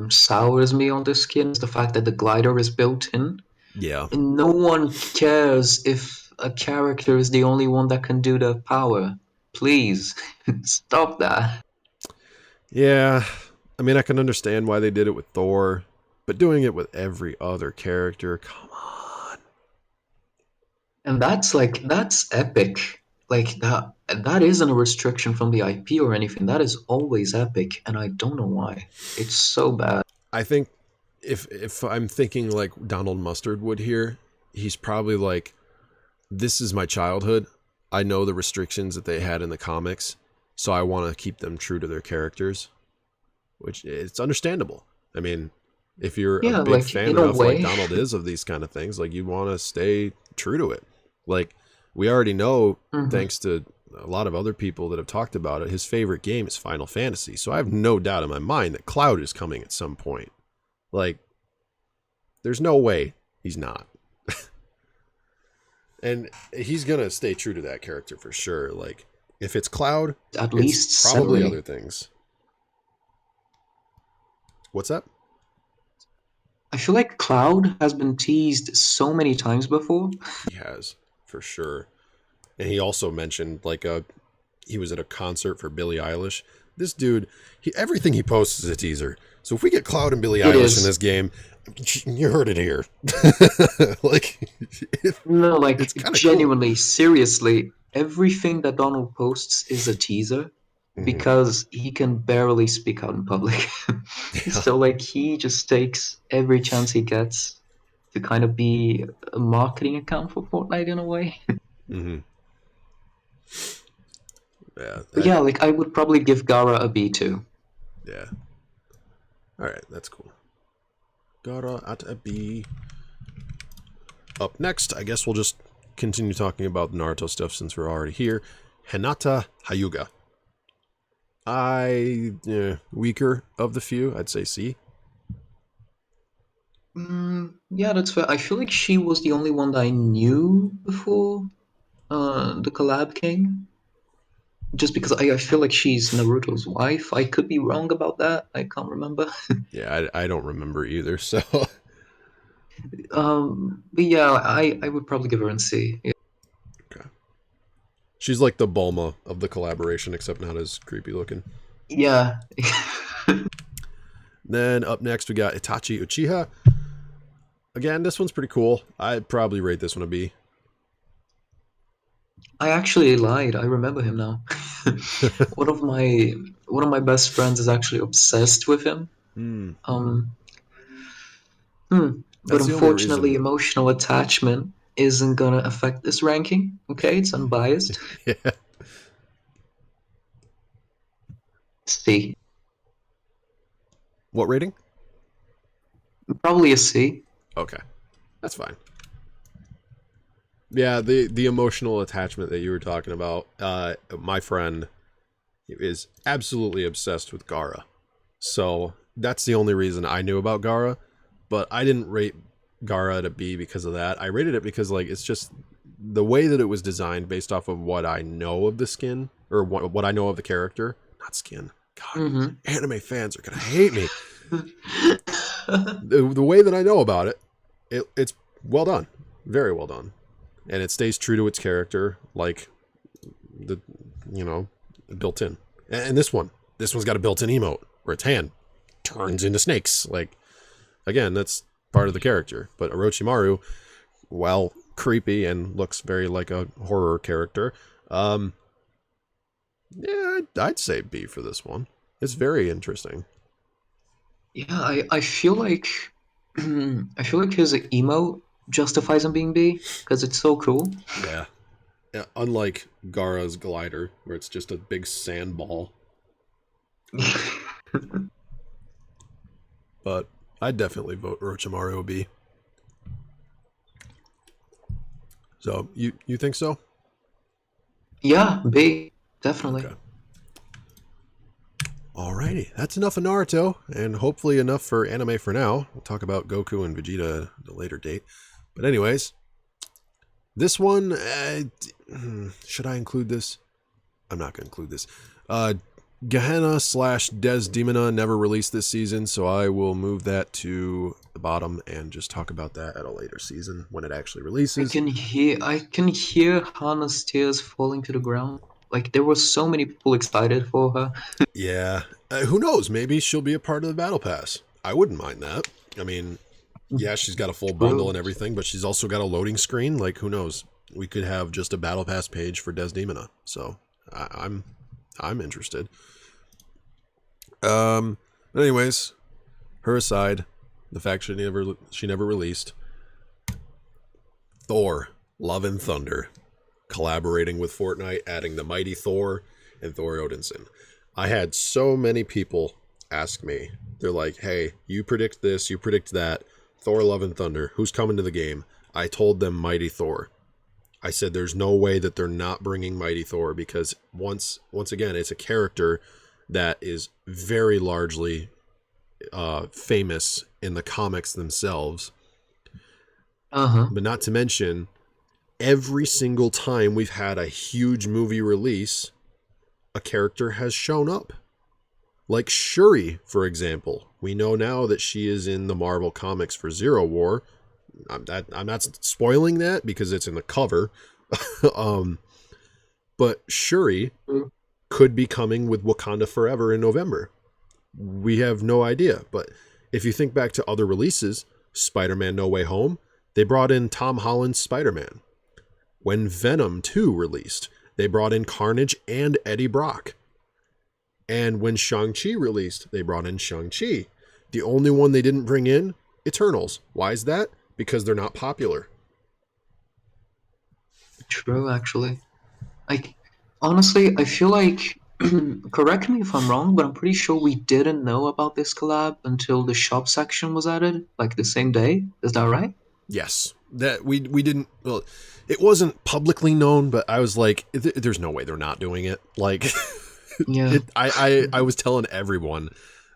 sours me on this skin is the fact that the glider is built in. Yeah. And no one cares if a character is the only one that can do the power. Please, stop that. Yeah. I mean, I can understand why they did it with Thor, but doing it with every other character, come on. And that's epic. Like that isn't a restriction from the IP or anything. That is always epic, and I don't know why. It's so bad. I think if I'm thinking like Donald Mustard would here, he's probably like, this is my childhood. I know the restrictions that they had in the comics, so I want to keep them true to their characters, which it's understandable. I mean, if you're Yeah, a big like fan in a enough like way. Donald is of these kind of things, like you want to stay true to it. Like we already know, thanks to a lot of other people that have talked about it, his favorite game is Final Fantasy. So I have no doubt in my mind that Cloud is coming at some point. Like, there's no way he's not. And he's going to stay true to that character for sure. Like, if it's Cloud, At it's least probably Sedley. other things. What's that? I feel like Cloud has been teased so many times before. He has, for sure. And he also mentioned, like, he was at a concert for Billie Eilish. This dude, everything he posts is a teaser. So if we get Cloud and Billie Eilish in this game, you heard it here. Like, No, like it's kind of genuinely, cool. seriously, everything that Donald posts is a teaser because he can barely speak out in public. Yeah. So like he just takes every chance he gets to kind of be a marketing account for Fortnite in a way. Yeah. But yeah, like I would probably give Gara a B too. Yeah. All right, that's cool. Gaara at a B. Up next, I guess we'll just continue talking about Naruto stuff since we're already here. Hinata Hyuga. Weaker of the few, I'd say C. Yeah, that's fair. I feel like she was the only one that I knew before the collab came. Just because I feel like she's Naruto's wife. I could be wrong about that. I can't remember. Yeah, I don't remember either, so... But yeah, I would probably give her an C. Yeah. Okay. She's like the Bulma of the collaboration, except not as creepy looking. Yeah. Then up next, we got Itachi Uchiha. Again, this one's pretty cool. I'd probably rate this one a B. I actually lied. I remember him now. one of my best friends is actually obsessed with him. Um, but That's the only unfortunately, reason. emotional attachment isn't gonna affect this ranking. Okay, it's unbiased. Yeah. C. What rating? Probably a C. Okay, that's fine. Yeah, the emotional attachment that you were talking about. My friend is absolutely obsessed with Gaara, so that's the only reason I knew about Gaara. But I didn't rate Gaara at a B because of that. I rated it because like it's just the way that it was designed based off of what I know of the skin or what I know of the character, not skin. God, Mm-hmm. anime fans are gonna hate me. The way that I know about it, it's well done, very well done, and it stays true to its character, like the built in. And this one's got a built-in emote where its hand turns into snakes. Like again, that's part of the character. But Orochimaru, while creepy and looks very like a horror character, yeah, I'd say B for this one. It's very interesting. Yeah, I feel like I feel like his emo justifies him being B because it's so cool. Yeah. Yeah, unlike Gaara's glider, where it's just a big sand ball. But I'd definitely vote Orochimaru B. So you think so? Yeah, B, definitely. Okay. Alrighty, that's enough of Naruto, and hopefully enough for anime for now. We'll talk about Goku and Vegeta at a later date. But anyways, this one, should I include this? I'm not going to include this. Gehenna / Desdemona never released this season, so I will move that to the bottom and just talk about that at a later season when it actually releases. I can hear Hana's tears falling to the ground. Like there were so many people excited for her. Yeah, who knows? Maybe she'll be a part of the Battle Pass. I wouldn't mind that. I mean, yeah, she's got a full bundle and everything, but she's also got a loading screen. Like, who knows? We could have just a Battle Pass page for Desdemona. So I'm interested. Anyways, her aside, the fact she never released. Thor, Love and Thunder, collaborating with Fortnite, adding the mighty Thor and Thor Odinson. I had so many people ask me. They're like, "Hey, you predict this, you predict that. Thor, Love and Thunder. Who's coming to the game?" I told them Mighty Thor. I said there's no way that they're not bringing Mighty Thor because once again, it's a character that is very largely famous in the comics themselves. But not to mention, every single time we've had a huge movie release, a character has shown up. Like Shuri, for example. We know now that she is in the Marvel Comics for Zero War. I'm not spoiling that because it's in the cover. But Shuri could be coming with Wakanda Forever in November. We have no idea. But if you think back to other releases, Spider-Man No Way Home, they brought in Tom Holland's Spider-Man. When Venom 2 released, they brought in Carnage and Eddie Brock. And when Shang-Chi released, they brought in Shang-Chi. The only one they didn't bring in, Eternals. Why is that? Because they're not popular. True, actually. Like, honestly, I feel like, correct me if I'm wrong, but I'm pretty sure we didn't know about this collab until the shop section was added, like the same day. Is that right? Yes. That we didn't, well, it wasn't publicly known, but I was like, there's no way they're not doing it. Like, Yeah. I was telling everyone,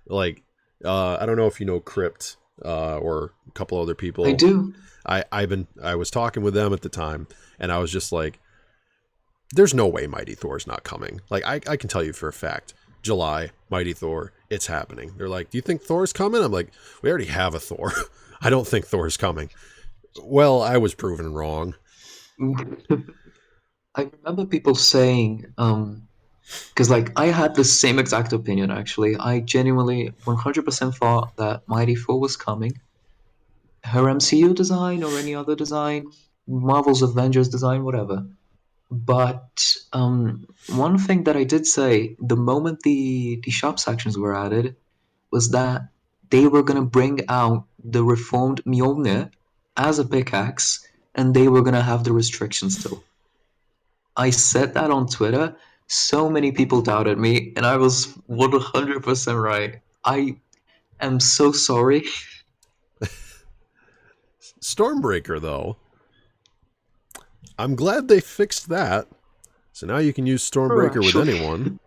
like, I don't know if you know Crypt or a couple other people. I do. I was talking with them at the time, and I was just like, there's no way Mighty Thor's not coming. Like, I can tell you for a fact, July, Mighty Thor, it's happening. They're like, do you think Thor's coming? I'm like, we already have a Thor. I don't think Thor's coming. Well, I was proven wrong. I remember people saying, because like I had the same exact opinion actually. I genuinely 100% thought that Mighty Thor was coming. Her MCU design or any other design, Marvel's Avengers design, whatever. But one thing that I did say the moment the shop sections were added was that they were gonna bring out the reformed Mjolnir as a pickaxe, and they were gonna have the restrictions still. I said that on Twitter. So many people doubted me, and I was 100% right. am so sorry. Stormbreaker, though, I'm glad they fixed that. So now you can use True, Stormbreaker with actually. anyone.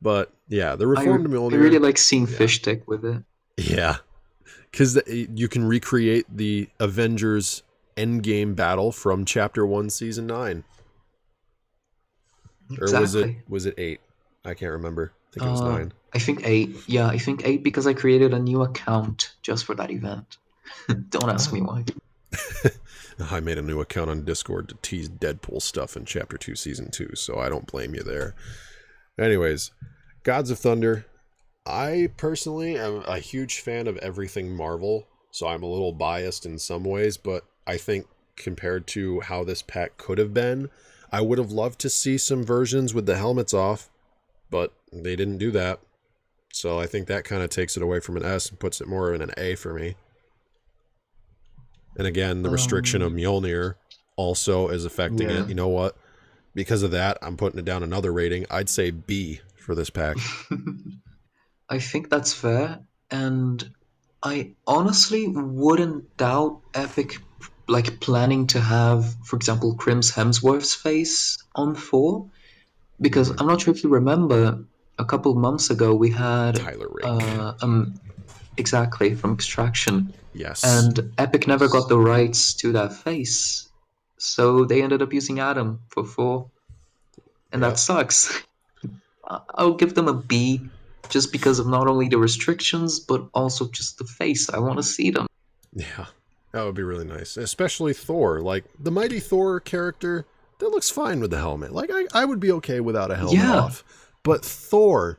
But yeah, the I reformed I really Mjolnir. like seeing Yeah. Fish Stick with it. Yeah. Because you can recreate the Avengers Endgame battle from Chapter 1, Season 9. Or Exactly. was it 8? I can't remember. I think it was 9. I think 8. Yeah, I think 8 because I created a new account just for that event. Don't ask Ah. me why. I made a new account on Discord to tease Deadpool stuff in Chapter 2, Season 2, so I don't blame you there. Anyways, Gods of Thunder. I personally am a huge fan of everything Marvel, so I'm a little biased in some ways, but I think compared to how this pack could have been, I would have loved to see some versions with the helmets off, but they didn't do that. So I think that kind of takes it away from an S and puts it more in an A for me. And again, the restriction of Mjolnir also is affecting Yeah. it. You know what? Because of that, I'm putting it down another rating. I'd say B for this pack. I think that's fair, and I honestly wouldn't doubt Epic like planning to have, for example, Crims Hemsworth's face on Thor, because I'm not sure if you remember, a couple months ago we had Tyler Rake. exactly from Extraction, Yes. and Epic never got the rights to that face, so they ended up using Adam for Thor, and that Yep. sucks. I'll give them a B just because of not only the restrictions but also just the face. I want to see them. Yeah. That would be really nice. Especially Thor. Like, the Mighty Thor character, that looks fine with the helmet. Like, I would be okay without a helmet Yeah. off. But Thor...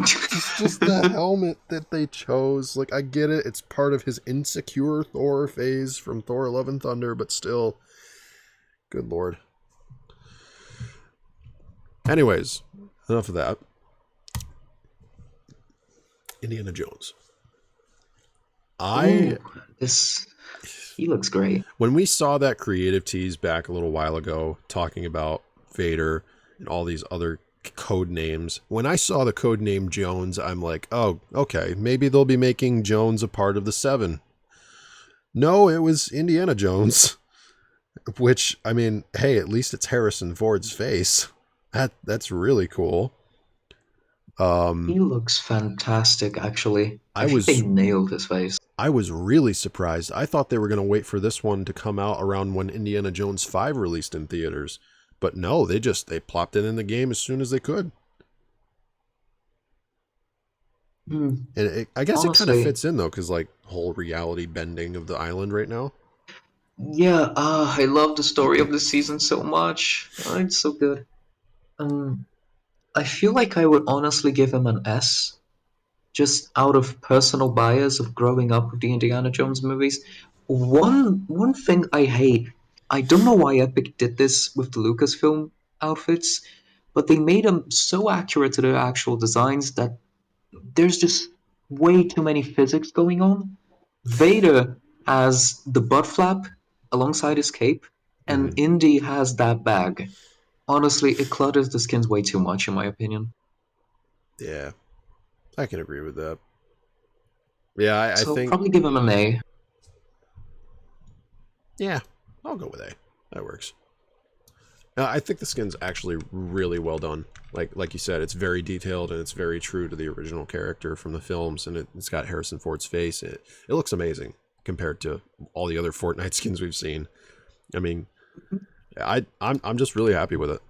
just the helmet that they chose. Like, I get it. It's part of his insecure Thor phase from Thor Love and Thunder, but still... Good lord. Anyways, enough of that. Indiana Jones. Ooh, he looks great. When we saw that creative tease back a little while ago, talking about Vader and all these other code names, when I saw the code name Jones, I'm like, oh, okay, maybe they'll be making Jones a part of the 7. No, it was Indiana Jones. Which, I mean, hey, at least it's Harrison Ford's face. That's really cool. He looks fantastic, actually. I I think they was nailed his face. I was really surprised. I thought they were going to wait for this one to come out around when Indiana Jones 5 released in theaters. But no, they plopped it in the game as soon as they could. And I guess it kind of Honestly, fits in though, because like whole reality bending of the island right now. yeah, I love the story of this season so much. It's so good. Um, I feel like I would honestly give him an S, just out of personal bias of growing up with the Indiana Jones movies. One thing I hate, I don't know why Epic did this with the Lucasfilm outfits, but they made them so accurate to their actual designs that there's just way too many physics going on. Vader has the butt flap alongside his cape, and Indy has that bag. Honestly, it clutters the skins way too much, in my opinion. Yeah, I can agree with that. Yeah, I So think, probably give him an A. yeah, I'll go with A. That works. I think the skin's actually really well done. Like you said, it's very detailed and it's very true to the original character from the films, and it's got Harrison Ford's face. It looks amazing compared to all the other Fortnite skins we've seen. I mean, I'm just really happy with it.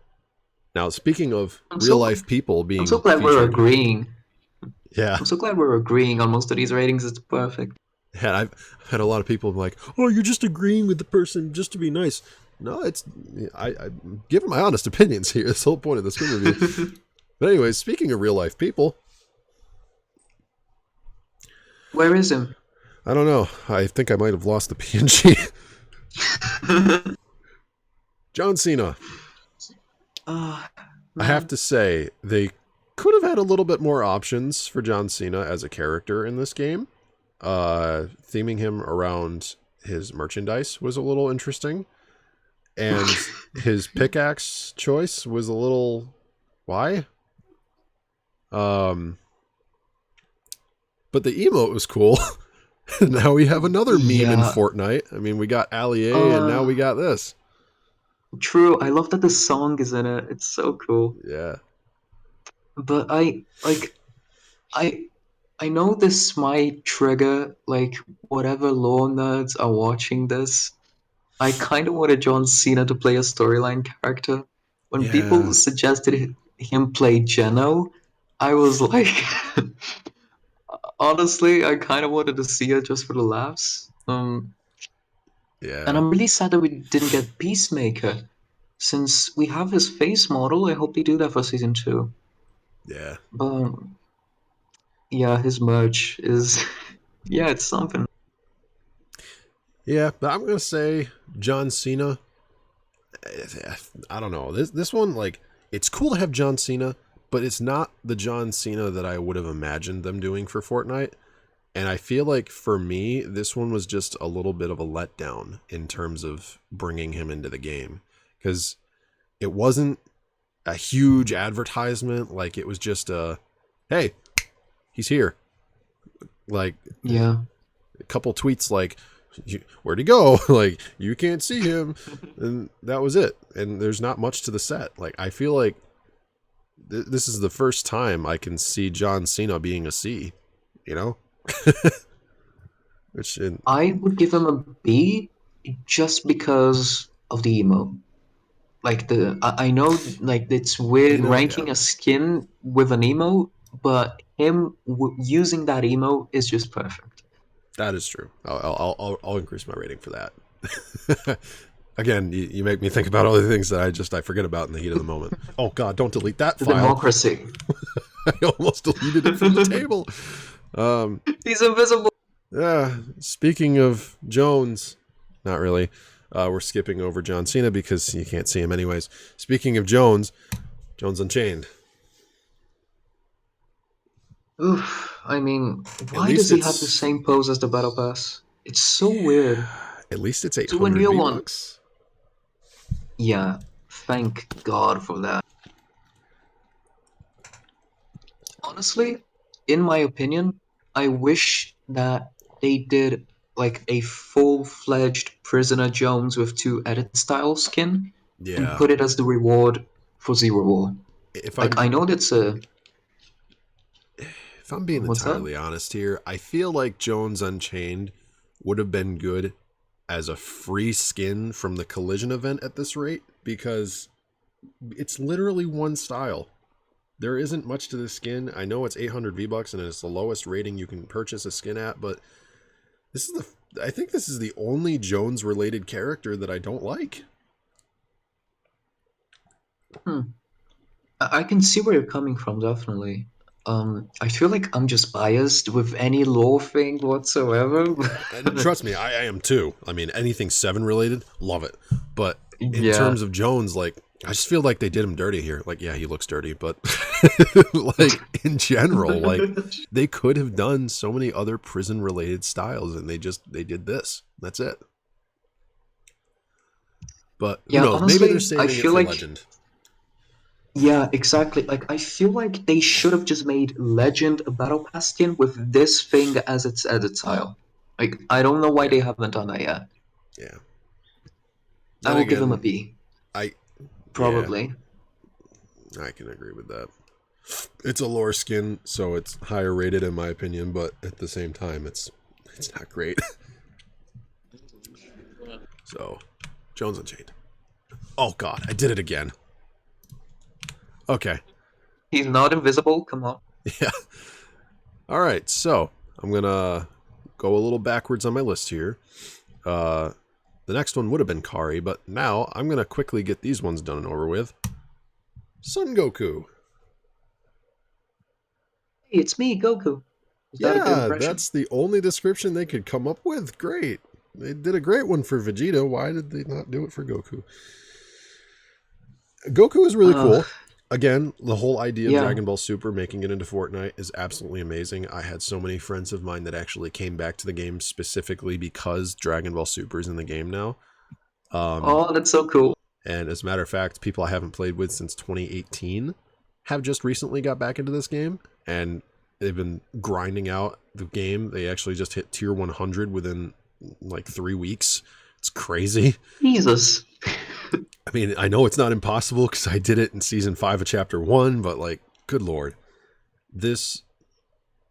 Now, speaking of I'm real so life people I'm so being glad we're featured, agreeing. yeah, I'm so glad we're agreeing on most of these ratings. It's perfect. and I've had a lot of people like, "Oh, you're just agreeing with the person just to be nice." No, I give my honest opinions here. That's the whole point of this skin review. But anyways, speaking of real life people, Where is him? I don't know. I think I might have lost the PNG. John Cena. Ah, I have man. to say, they could have had a little bit more options for John Cena as a character in this game. Theming him around his merchandise was a little interesting. And his pickaxe choice was a little... Why? Um, but the emote was cool. Now we have another meme in Yeah. Fortnite. I mean, we got Allie, and now we got this. True. I love that the song is in it. It's so cool. Yeah. But I I know this might trigger like whatever lore nerds are watching this. I kind of wanted John Cena to play a storyline character. When Yeah. people suggested him play Geno, I was like, honestly, I kind of wanted to see it just for the laughs. And Yeah. I'm really sad that we didn't get Peacemaker. Since we have his face model, I hope they do that for season 2. Yeah. But yeah, his merch is, yeah, it's something. Yeah, but I'm gonna say John Cena. I don't know. This one, like, it's cool to have John Cena, but it's not the John Cena that I would have imagined them doing for Fortnite. And I feel like for me, this one was just a little bit of a letdown in terms of bringing him into the game, because it wasn't a huge advertisement. Like, it was just a, hey, he's here. Like, Yeah. a couple tweets like, where'd he go? Like, you can't see him. And that was it. And there's not much to the set. Like, I feel like this is the first time I can see John Cena being a C, you know? Which I would give him a B just because of the emo. Like I know like it's weird emo, yeah, ranking a skin with an emo, but him using that emo is just perfect. that is true. I'll increase my rating for that. Again, you make me think about all the things that I forget about in the heat of the moment. Oh God, don't delete that The file. democracy. I almost deleted it from the table. He's invisible. Yeah. Speaking of Jones, not really. We're skipping over John Cena because you can't see him anyways. Speaking of Jones Unchained. Oof, I mean, At why least does he have the it's same pose as the battle pass? It's so weird. at least it's Do a 800 new one. V-Bucks. Yeah, thank God for that. Honestly, in my opinion, I wish that they did like a full-fledged Prisoner Jones with 2 edit style skin and Yeah. put it as the reward for Zero War. If Like I'm I know that's a if I'm being what's that? entirely honest here, I feel like Jones Unchained would have been good as a free skin from the Collision event at this rate, because it's literally one style. There isn't much to the skin. I know it's 800 V-Bucks and it's the lowest rating you can purchase a skin at, but I think this is the only Jones related character that I don't like. I can see where you're coming from, definitely. I feel like I'm just biased with any lore thing whatsoever. And trust me, I am too. I mean, anything 7 related, love it. But in Yeah. terms of Jones, like, I just feel like they did him dirty here. Like, yeah, he looks dirty, but like in general, like they could have done so many other prison related styles and they did this. That's it. But who Yeah, knows? Maybe honestly, they're I saving it feel for like Legend. yeah, exactly. Like I feel like they should have just made Legend a battle pass skin with this thing as its edit style. Like I don't know why Yeah, they haven't done that yet. yeah. I Then will give them a again, B, yeah, probably. I can agree with that. It's a lore skin, so it's higher rated in my opinion, but at the same time, it's not great. So, Jones Unchained. Oh God, I did it again. Okay. He's not invisible. Come on. Yeah. All right. So I'm gonna go a little backwards on my list here. The next one would have been Kari, but now I'm gonna quickly get these ones done and over with. Son Goku. Hey, it's me, Goku. Is that a good Yeah, impression? that's the only description they could come up with. Great. They did a great one for Vegeta. Why did they not do it for Goku? Goku is really cool. Again, the whole idea of Yeah. Dragon Ball Super making it into Fortnite is absolutely amazing. I had so many friends of mine that actually came back to the game specifically because Dragon Ball Super is in the game now. Oh, that's so cool. And as a matter of fact, people I haven't played with since 2018 have just recently got back into this game, and they've been grinding out the game. They actually just hit tier 100 within like 3 weeks. It's crazy. Jesus. I mean, I know it's not impossible because I did it in season 5 of chapter 1, but like, good lord. This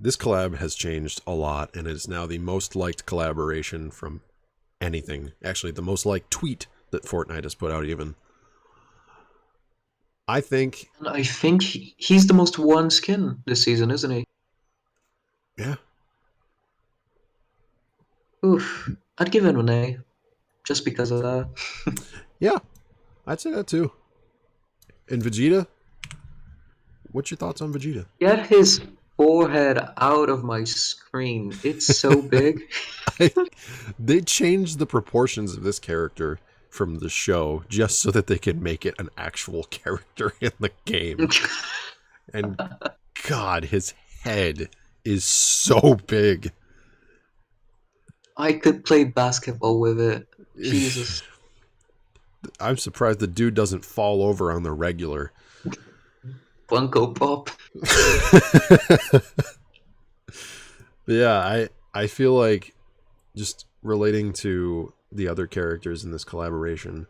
collab has changed a lot, and is now the most liked collaboration from anything. Actually, the most liked tweet that Fortnite has put out even. I think he's the most worn skin this season, isn't he? Yeah. Oof. I'd give him an A, just because of that. Yeah, I'd say that too. And Vegeta? What's your thoughts on Vegeta? Get his forehead out of my screen. It's so big. They changed the proportions of this character from the show just so that they can make it an actual character in the game. And God, his head is so big. I could play basketball with it. Jesus. I'm surprised the dude doesn't fall over on the regular. Funko Pop. Yeah, I feel like just relating to the other characters in this collaboration,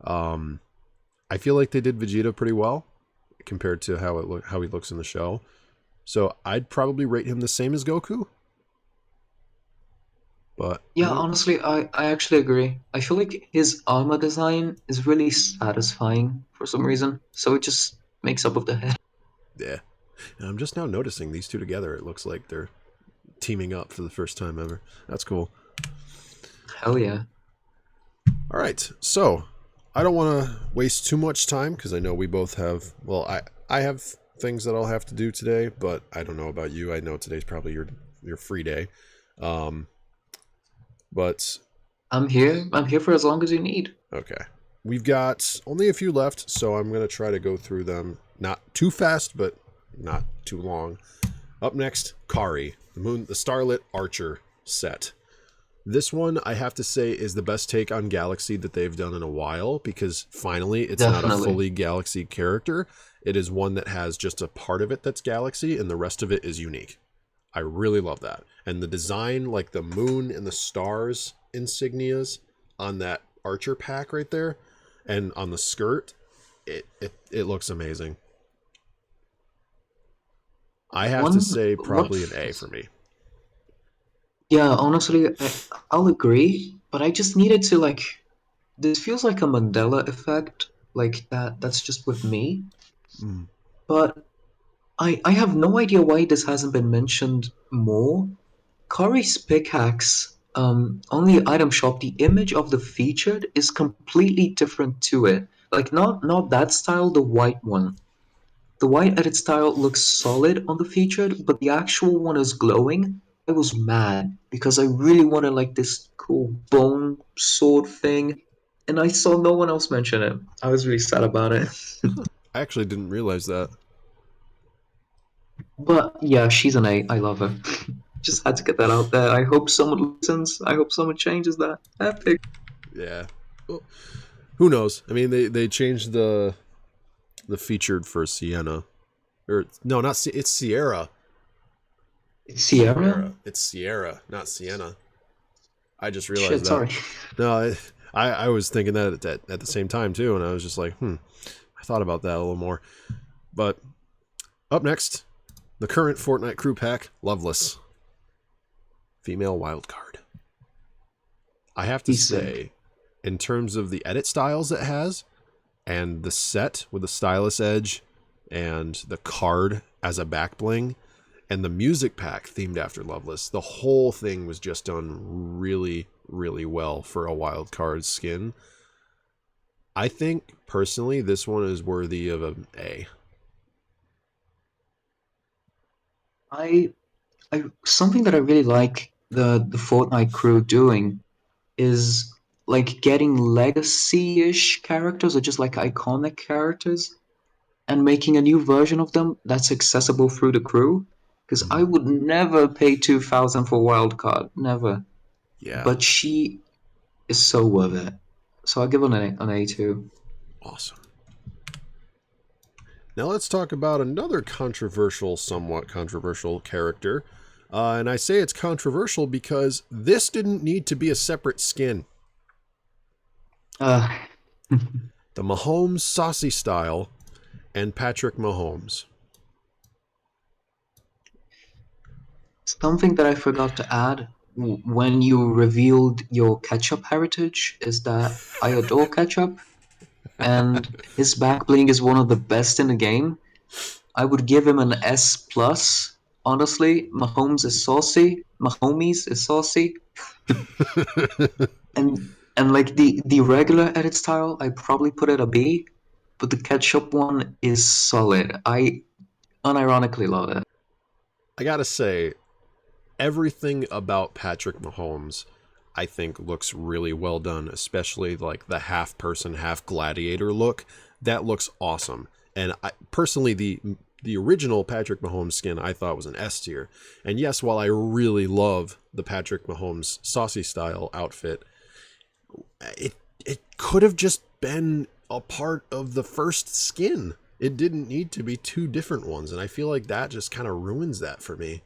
I feel like they did Vegeta pretty well compared to how he looks in the show. So I'd probably rate him the same as Goku. But Yeah, honestly, I actually agree. I feel like his armor design is really satisfying for some reason. So it just makes up of the head. yeah, and I'm just now noticing these two together. It looks like they're teaming up for the first time ever. That's cool. Hell yeah. All right, so I don't want to waste too much time because I know we both have. Well, I have things that I'll have to do today, but I don't know about you. I know today's probably your free day. But I'm here. I'm here for as long as you need. okay. We've got only a few left, so I'm going to try to go through them. Not too fast, but not too long. Up next, Kari, the Starlet Archer set. This one, I have to say, is the best take on Galaxy that they've done in a while, because finally it's not a fully Galaxy character. It is one that has just a part of it that's Galaxy, and the rest of it is unique. I really love that. And the design, like the moon and the stars insignias on that Archer pack right there, and on the skirt, it looks amazing. I have to say probably an A for me. Yeah, honestly, I'll agree, but I just needed to like. This feels like a Mandela effect, like that's just with me. Mm. But I have no idea why this hasn't been mentioned more. Kari's pickaxe, on the item shop, the image of the featured is completely different to it. Like not that style, the white one. The white edit style looks solid on the featured, but the actual one is glowing. I was mad because I really wanted like this cool bone sword thing, and I saw no one else mention it. I was really sad about it. I actually didn't realize that. But yeah, she's an A. I love her. Just had to get that out there. I hope someone listens. I hope someone changes that. Epic. Yeah. Well, who knows? I mean, they changed the featured for Sienna. Or no, not it's Sierra. It's Sierra? It's Sierra, not Sienna. I just realized Shit, that. sorry. No, I was thinking that at the same time too, and I was just like, I thought about that a little more. But up next, the current Fortnite crew pack, Loveless. Female wildcard. I have to say, in terms of the edit styles it has, and the set with the stylus edge, and the card as a back bling, and the music pack themed after Loveless, the whole thing was just done really, really well for a wild card skin. I think, personally, this one is worthy of an A. Something that I really like the Fortnite crew doing is like getting legacy-ish characters or just like iconic characters and making a new version of them that's accessible through the crew. Because I would never pay 2,000 for Wildcard, never. Yeah. But she is so worth it. So I'll give her an A too. Awesome. Now let's talk about another somewhat controversial character. And I say it's controversial because this didn't need to be a separate skin. Uh, The Mahomes saucy style and Patrick Mahomes. Something that I forgot to add when you revealed your ketchup heritage is that I adore ketchup, and his back bling is one of the best in the game. I would give him an S plus. Honestly, Mahomes is saucy, and like the regular edit style, I probably put it a B, but the ketchup one is solid. I unironically love it. I gotta say, everything about Patrick Mahomes, I think, looks really well done, especially like the half person, half gladiator look. That looks awesome. And I personally, the original Patrick Mahomes skin I thought was an S tier. And yes, while I really love the Patrick Mahomes saucy style outfit, it could have just been a part of the first skin. It didn't need to be two different ones, and I feel like that just kind of ruins that for me.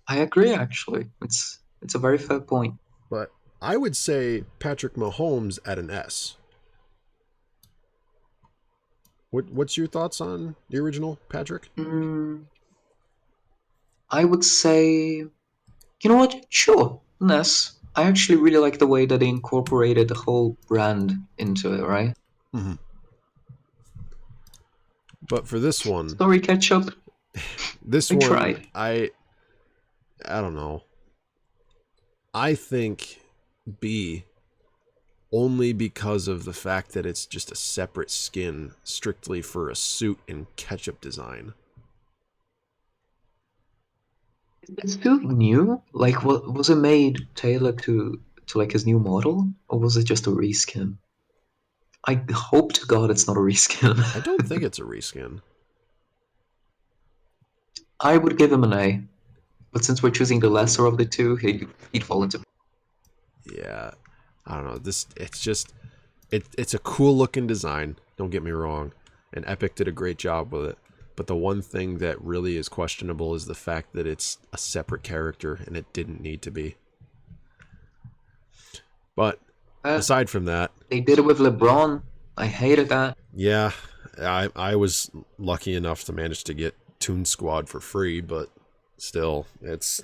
I agree, actually. It's a very fair point. But I would say Patrick Mahomes at an S. What's your thoughts on the original Patrick? I would say, you know what? Sure, an S. I actually really like the way that they incorporated the whole brand into it, right? Mm-hmm. But for this one, sorry, ketchup. I tried. I don't know. I think B, only because of the fact that it's just a separate skin strictly for a suit and ketchup design. Is it still new? Like, what was it made tailored to like his new model, or was it just a reskin? I hope to God it's not a reskin. I don't think it's a reskin. I would give him an A, but since we're choosing the lesser of the two, he'd fall into. Yeah, I don't know. It's a cool looking design. Don't get me wrong, and Epic did a great job with it. But the one thing that really is questionable is the fact that it's a separate character, and it didn't need to be. But aside from that, they did it with LeBron. I hated that. Yeah, I was lucky enough to manage to get Toon Squad for free, but still, it's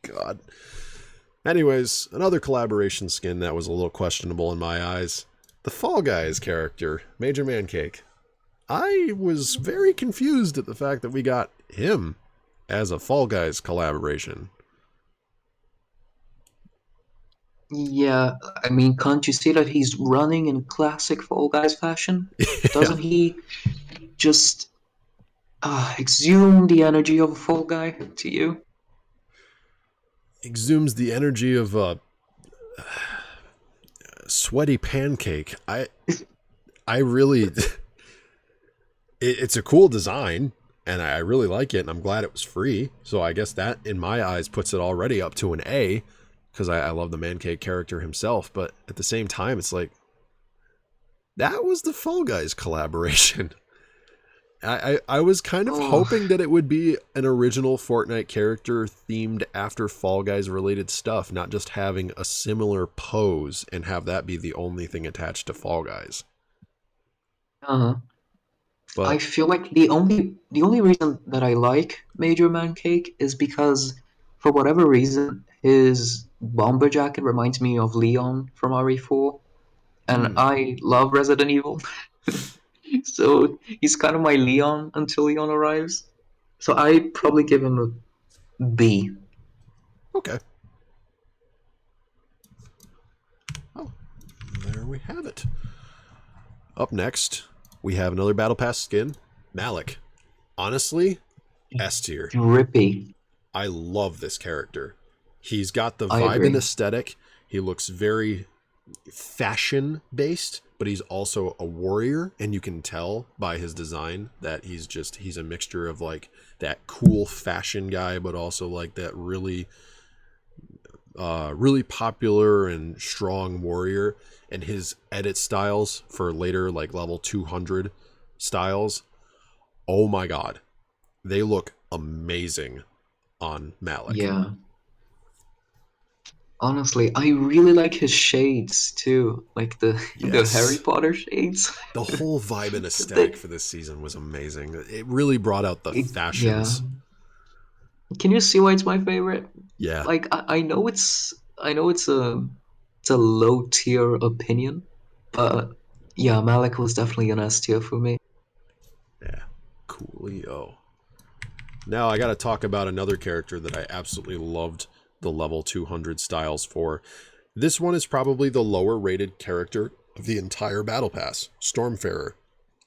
God. Anyways, another collaboration skin that was a little questionable in my eyes. The Fall Guys character, Major Mancake. I was very confused at the fact that we got him as a Fall Guys collaboration. Yeah, I mean, can't you see that he's running in classic Fall Guys fashion? Doesn't he just exhume the energy of a Fall Guy to you? Exhumes the energy of a sweaty pancake. I really... It's a cool design, and I really like it, and I'm glad it was free. So I guess that, in my eyes, puts it already up to an A, because I love the Mancake character himself. But at the same time, it's like, that was the Fall Guys collaboration. I was kind of hoping that it would be an original Fortnite character themed after Fall Guys related stuff, not just having a similar pose and have that be the only thing attached to Fall Guys. But I feel like the only reason that I like Major Mancake is because, for whatever reason, his bomber jacket reminds me of Leon from RE4, and I love Resident Evil. So he's kind of my Leon until Leon arrives. So I'd probably give him a B. Okay. Oh, there we have it. Up next, we have another Battle Pass skin, Malik. Honestly, S tier. Drippy. I love this character. He's got the vibe and aesthetic. He looks very fashion-based, but he's also a warrior, and you can tell by his design that he's a mixture of like that cool fashion guy, but also like that really popular and strong warrior. and his edit styles for later, like level 200 styles, oh my god, they look amazing on Malik. Yeah. Honestly, I really like his shades too, like the Harry Yes. Potter shades. The whole vibe and aesthetic They- for this season was amazing. It really brought out the yeah. fashions. Can you see why it's my favorite? Yeah. Like I know it's a low tier opinion, but yeah, Malik was definitely an S tier for me. Yeah. Coolio. Now I got to talk about another character that I absolutely loved the level 200 styles for. This one is probably the lower rated character of the entire Battle Pass, Stormfarer.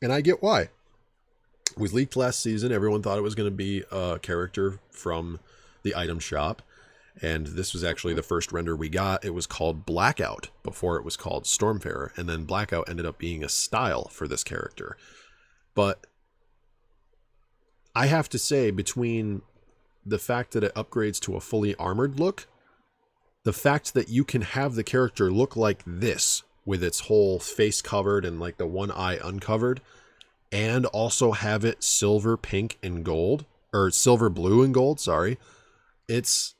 And I get why. It was leaked last season. Everyone thought it was going to be a character from the item shop. And this was actually the first render we got. It was called Blackout before it was called Stormfarer. And then Blackout ended up being a style for this character. But I have to say, between the fact that it upgrades to a fully armored look, the fact that you can have the character look like this with its whole face covered and like the one eye uncovered, and also have it silver, pink, and gold, or silver, blue, and gold, sorry, it's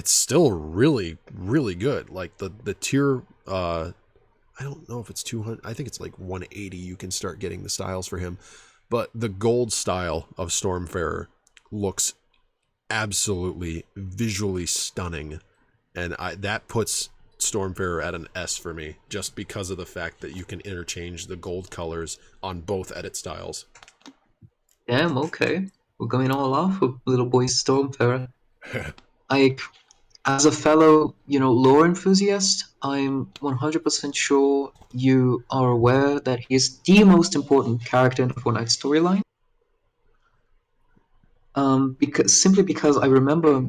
still really, really good. Like the tier, I don't know if it's 200, I think it's like 180 you can start getting the styles for him, but the gold style of Stormfarer looks absolutely visually stunning, and that puts Stormfarer at an S for me, just because of the fact that you can interchange the gold colors on both edit styles. Damn, okay. We're going all off with little boy Stormfarer. As a fellow, lore enthusiast, I'm 100% sure you are aware that he is the most important character in the Fortnite storyline. Because I remember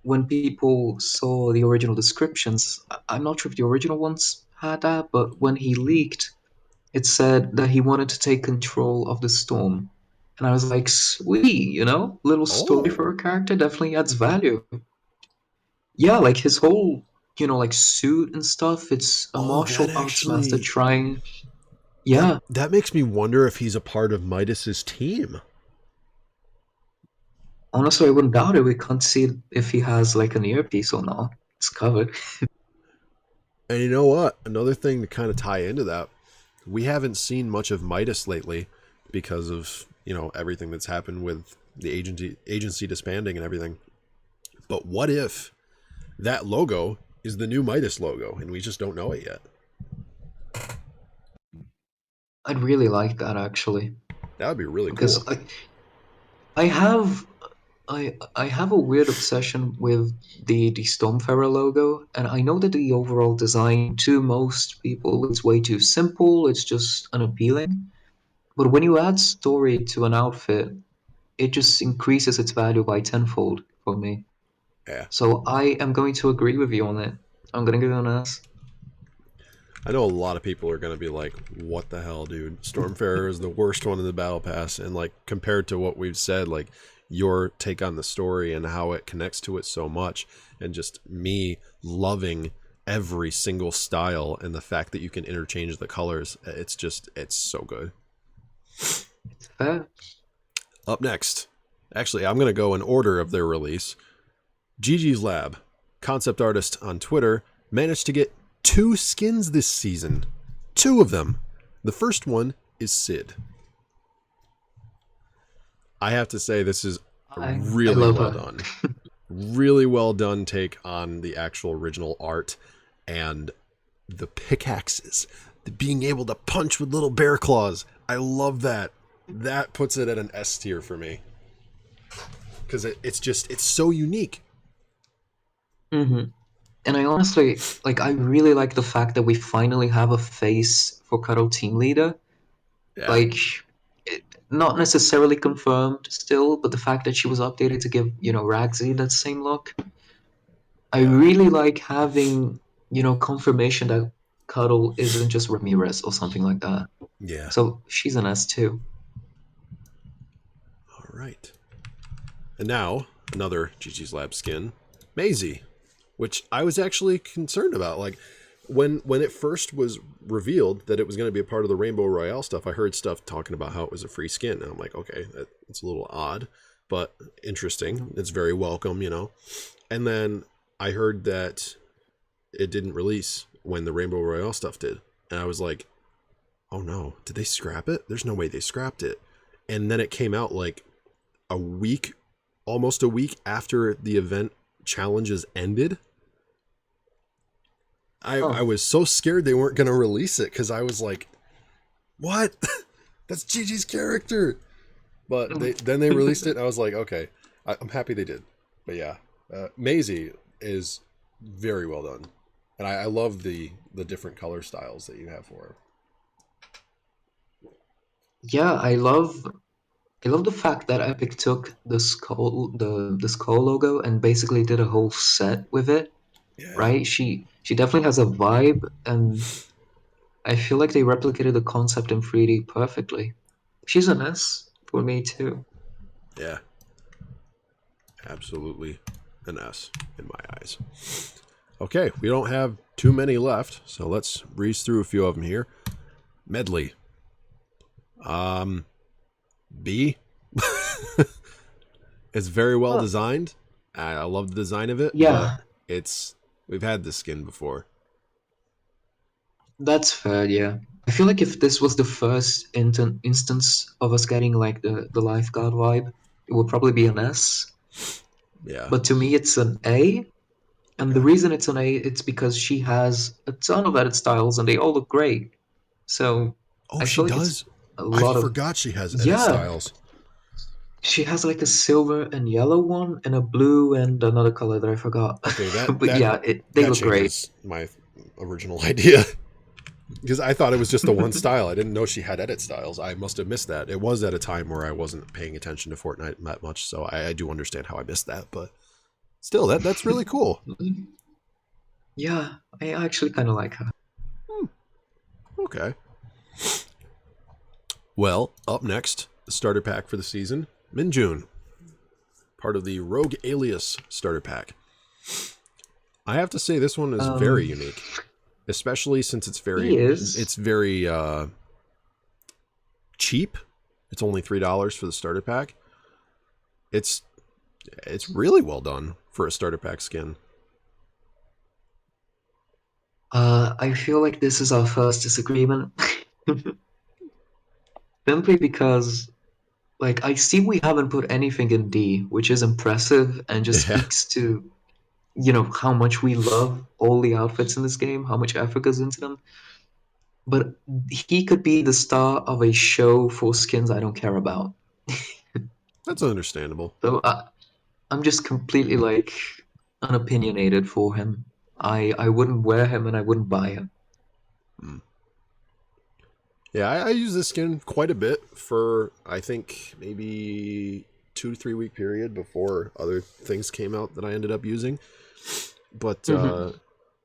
when people saw the original descriptions, I'm not sure if the original ones had that, but when he leaked, it said that he wanted to take control of the storm. And I was like, sweet, little story for Oh, a character definitely adds value. Yeah, like his whole, like suit and stuff, it's a that martial arts master actually, trying. that Yeah, that makes me wonder if he's a part of Midas's team. honestly, I wouldn't doubt it. We can't see if he has like an earpiece or not. It's covered. And you know what? Another thing to kind of tie into that, we haven't seen much of Midas lately because of, everything that's happened with the agency disbanding and everything. But what if that logo is the new Midas logo and we just don't know it yet? I'd really like that actually, That would be really because cool. I have I have a weird obsession with the Stormfarer logo, and I know that the overall design to most people is way too simple. It's just unappealing. But when you add story to an outfit, it just increases its value by tenfold for me. Yeah. So I am going to agree with you on it. I'm gonna give it an S. I know a lot of people are going to be like, what the hell, dude? Stormfarer is the worst one in the Battle Pass. And like, compared to what we've said, like your take on the story and how it connects to it so much, and just me loving every single style and the fact that you can interchange the colors, it's so good. Fair. Up next, actually, I'm going to go in order of their release. Gigi's Lab, concept artist on Twitter, managed to get 2 skins this season. 2 of them. The first one is Sid. I have to say, this is I really love well her. done. Really well done take on the actual original art, and the pickaxes, the being able to punch with little bear claws. I love that. That puts it at an S tier for me, because it's so unique. hmm And I honestly, I really like the fact that we finally have a face for Cuddle Team Leader. Yeah, Like, it, not necessarily confirmed still, but the fact that she was updated to give, Ragsy that same look. I yeah, really like having, confirmation that Cuddle isn't just Ramirez or something like that. yeah. So she's an S too. All right. And now another Gigi's Lab skin, Maisie, which I was actually concerned about. Like, when it first was revealed that it was going to be a part of the Rainbow Royale stuff, I heard stuff talking about how it was a free skin, and I'm like, okay, it's a little odd, but interesting. It's very welcome, you know. And then I heard that it didn't release when the Rainbow Royale stuff did, and I was like, oh no, did they scrap it? There's no way they scrapped it. And then it came out like a week, almost a week after the event challenges ended. I was so scared they weren't going to release it because I was like, what? That's Gigi's character. But then they released it, and I was like, okay, I'm happy they did. But yeah, Maisie is very well done. And I love the different color styles that you have for her. Yeah, I love the fact that Epic took the skull logo and basically did a whole set with it. Yeah. Right? She definitely has a vibe, and I feel like they replicated the concept in 3D perfectly. She's an S for me too. Yeah. Absolutely an S in my eyes. Okay, we don't have too many left, so let's breeze through a few of them here. Medley. B. It's very well designed. I love the design of it. Yeah. But we've had this skin before. That's fair, yeah. I feel like if this was the first instance of us getting like the lifeguard vibe, it would probably be an S. Yeah. But to me, it's an A. And the reason it's an A, it's because she has a ton of edit styles and they all look great. So Oh, I she feel like does? it's a lot I of... forgot she has edit Yeah. styles. She has like a silver and yellow one and a blue and another color that I forgot. Okay, but yeah, they look great. My original idea. Because I thought it was just the one style. I didn't know she had edit styles. I must have missed that. It was at a time where I wasn't paying attention to Fortnite that much, so I do understand how I missed that. But still, that's really cool. Yeah, I actually kind of like her. Okay. Well, up next, the starter pack for the season, Minjun. Part of the Rogue Alias starter pack. I have to say this one is very unique. Especially since it's very cheap. It's only $3 for the starter pack. It's really well done for a starter pack skin. I feel like this is our first disagreement. Simply because, like, I see we haven't put anything in D, which is impressive and just speaks to, you know, how much we love all the outfits in this game, how much effort goes into them. But he could be the star of a show for skins I don't care about. That's understandable. So I'm just completely, like, unopinionated for him. I wouldn't wear him and I wouldn't buy him. Yeah, I use this skin quite a bit for, I think, maybe 2 to 3 week period before other things came out that I ended up using. But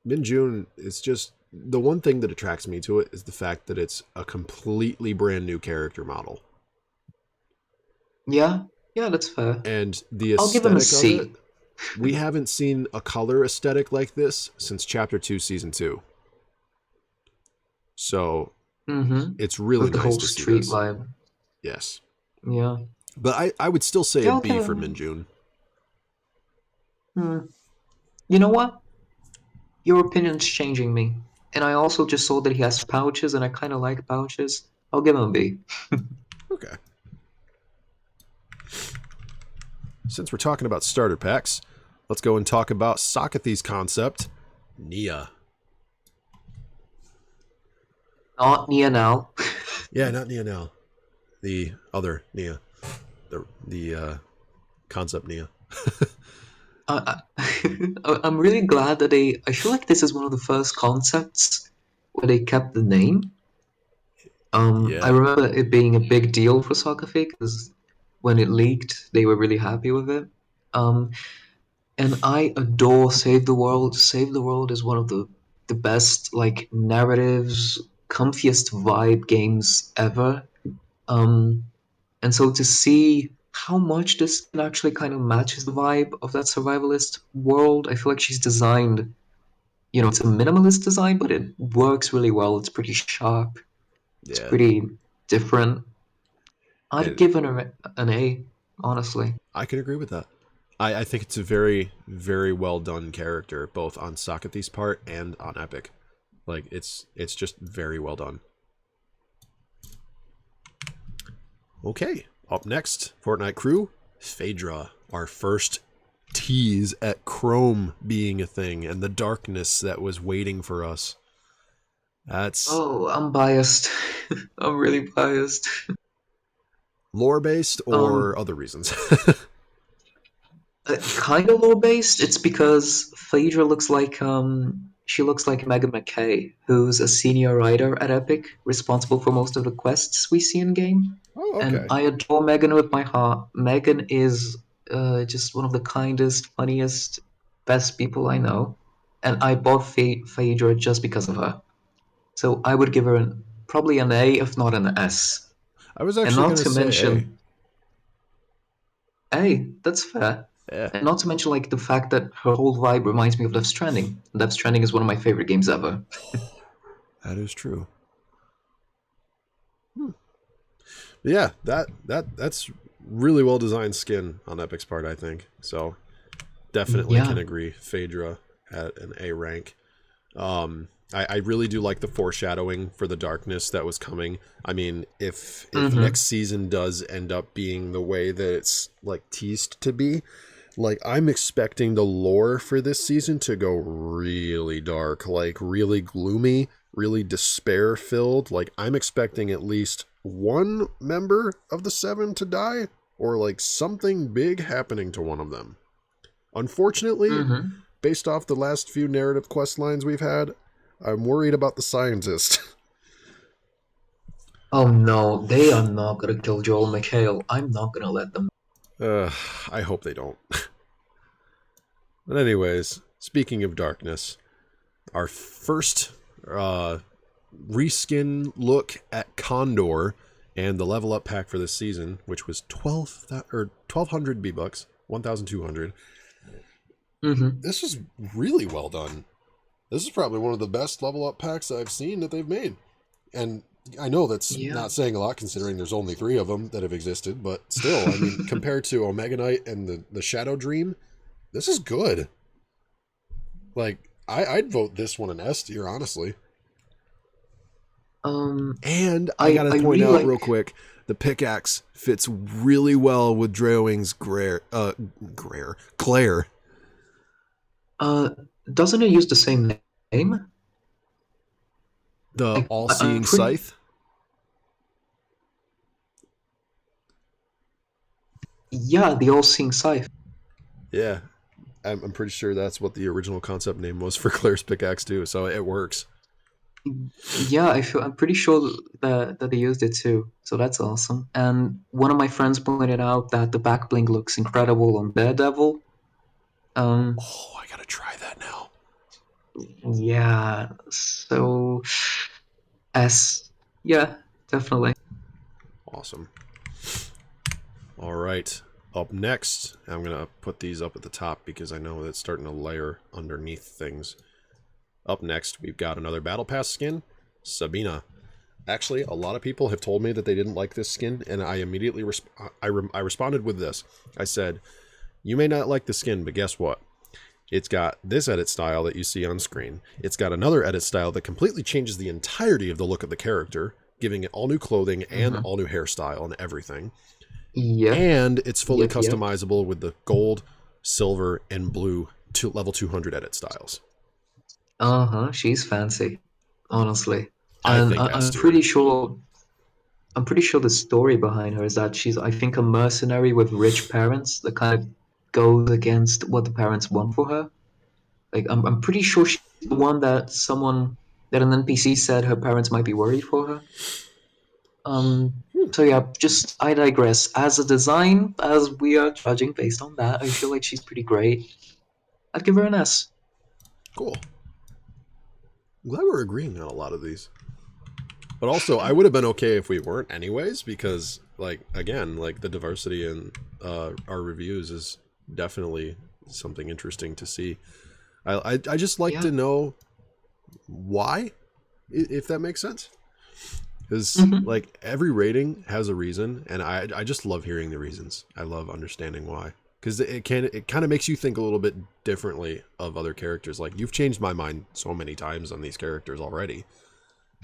Minjun is just, the one thing that attracts me to it is the fact that it's a completely brand new character model. Yeah, that's fair. And the I'll give him a C. aesthetic of it, we haven't seen a color aesthetic like this since Chapter 2, Season 2. So it's really with the nice whole to see street this. vibe. Yes. Yeah. But I would still say a B for Minjun. You know what? Your opinion's changing me. And I also just saw that he has pouches, and I kind of like pouches. I'll give him a B. Okay. Since we're talking about starter packs, let's go and talk about Sakathi's concept, Nia. Not Neonal. Yeah, not Neonal. The other Nia. The concept Nia. I'm really glad that I feel like this is one of the first concepts where they kept the name. I remember it being a big deal for Sakafi because when it leaked, they were really happy with it. And I adore Save the World. Save the World is one of the best like narratives, comfiest vibe games ever. And so to see how much this actually kind of matches the vibe of that survivalist world, I feel like she's designed it's a minimalist design, but it works really well. It's pretty sharp. It's Yeah, pretty different. I'd it, give it an A, honestly. I can agree with that. I think it's a very, very well done character, both on Sakati's part and on Epic. Like, it's just very well done. Okay, up next, Fortnite crew, Phaedra, our first tease at Chrome being a thing and the darkness that was waiting for us. That's Oh, I'm biased. I'm really biased. lore-based Um, or other reasons? Kind of lore based. It's because Phaedra looks like she looks like Megan McKay, who's a senior writer at Epic, responsible for most of the quests we see in game. Oh, And okay. I adore Megan with my heart. Megan is just one of the kindest, funniest, best people I know, and I bought Phaedra just because of her. So I would give her probably an A, if not an S. I was And actually not going to to say mention, A, that's fair. A. Yeah, And not to mention like the fact that her whole vibe reminds me of Death Stranding. Death Stranding is one of my favorite games ever. that is true. Yeah, that's really well designed skin on Epic's part, I think. So definitely can Yeah. agree. Phaedra at an A rank. I really do like the foreshadowing for the darkness that was coming. I mean, if Mm-hmm. next season does end up being the way that it's like teased to be, like I'm expecting the lore for this season to go really dark, like really gloomy, really despair filled. Like I'm expecting at least one member of the seven to die or like something big happening to one of them. Unfortunately, Mm-hmm. based off the last few narrative quest lines we've had, I'm worried about the scientist. Oh no, they are not gonna kill Joel McHale. I'm not gonna let them. uh, I hope they don't. But anyways, speaking of darkness, our first reskin look at Condor and the level up pack for this season, which was 1200 B-bucks, 1200. Mm-hmm. This is really well done. This is probably one of the best level up packs I've seen that they've made. And I know that's Yeah. not saying a lot considering there's only 3 of them that have existed, but still, I mean, compared to Omega Knight and the Shadow Dream, this is good. Like, I'd vote this one an S tier, honestly. Um, And I I gotta I point really out real like. quick, the pickaxe fits really well with Drewing's Claire. Uh, doesn't it use the same name? The I'm all-seeing pretty. scythe. Yeah, the all-seeing scythe. Yeah, I'm pretty sure that's what the original concept name was for Claire's pickaxe too, so it works. Yeah, I'm pretty sure that they used it too. So that's awesome. And one of my friends pointed out that the back bling looks incredible on Daredevil. Um, Oh, I gotta try that now. yeah. So S, yeah, definitely. Awesome. All right. Up next, I'm gonna put these up at the top because I know it's starting to layer underneath things. Up next, we've got another Battle Pass skin, Sabina. Actually, a lot of people have told me that they didn't like this skin, and I immediately I responded with this. I said, "You may not like the skin, but guess what? It's got this edit style that you see on screen. It's got another edit style that completely changes the entirety of the look of the character, giving it all new clothing and Mm-hmm. all new hairstyle and everything. Yep, And it's fully yep. customizable with the gold, silver, and blue level 200 edit styles. Uh-huh. She's fancy, honestly. I And think S I'm tier. pretty sure the story behind her is that she's, I think, a mercenary with rich parents that kind of goes against what the parents want for her. Like, I'm pretty sure she's the one that an NPC said her parents might be worried for her. Um, so yeah, just I digress. As a design, as we are judging based on that, I feel like she's pretty great. I'd give her an S. Cool. I'm glad we're agreeing on a lot of these. But also, I would have been okay if we weren't anyways, because, like, again, like, the diversity in our reviews is definitely something interesting to see. I just like Yeah. to know why, if that makes sense. Because Hmm. like every rating has a reason, and I just love hearing the reasons. I love understanding why, because it kind of makes you think a little bit differently of other characters. Like you've changed my mind so many times on these characters already,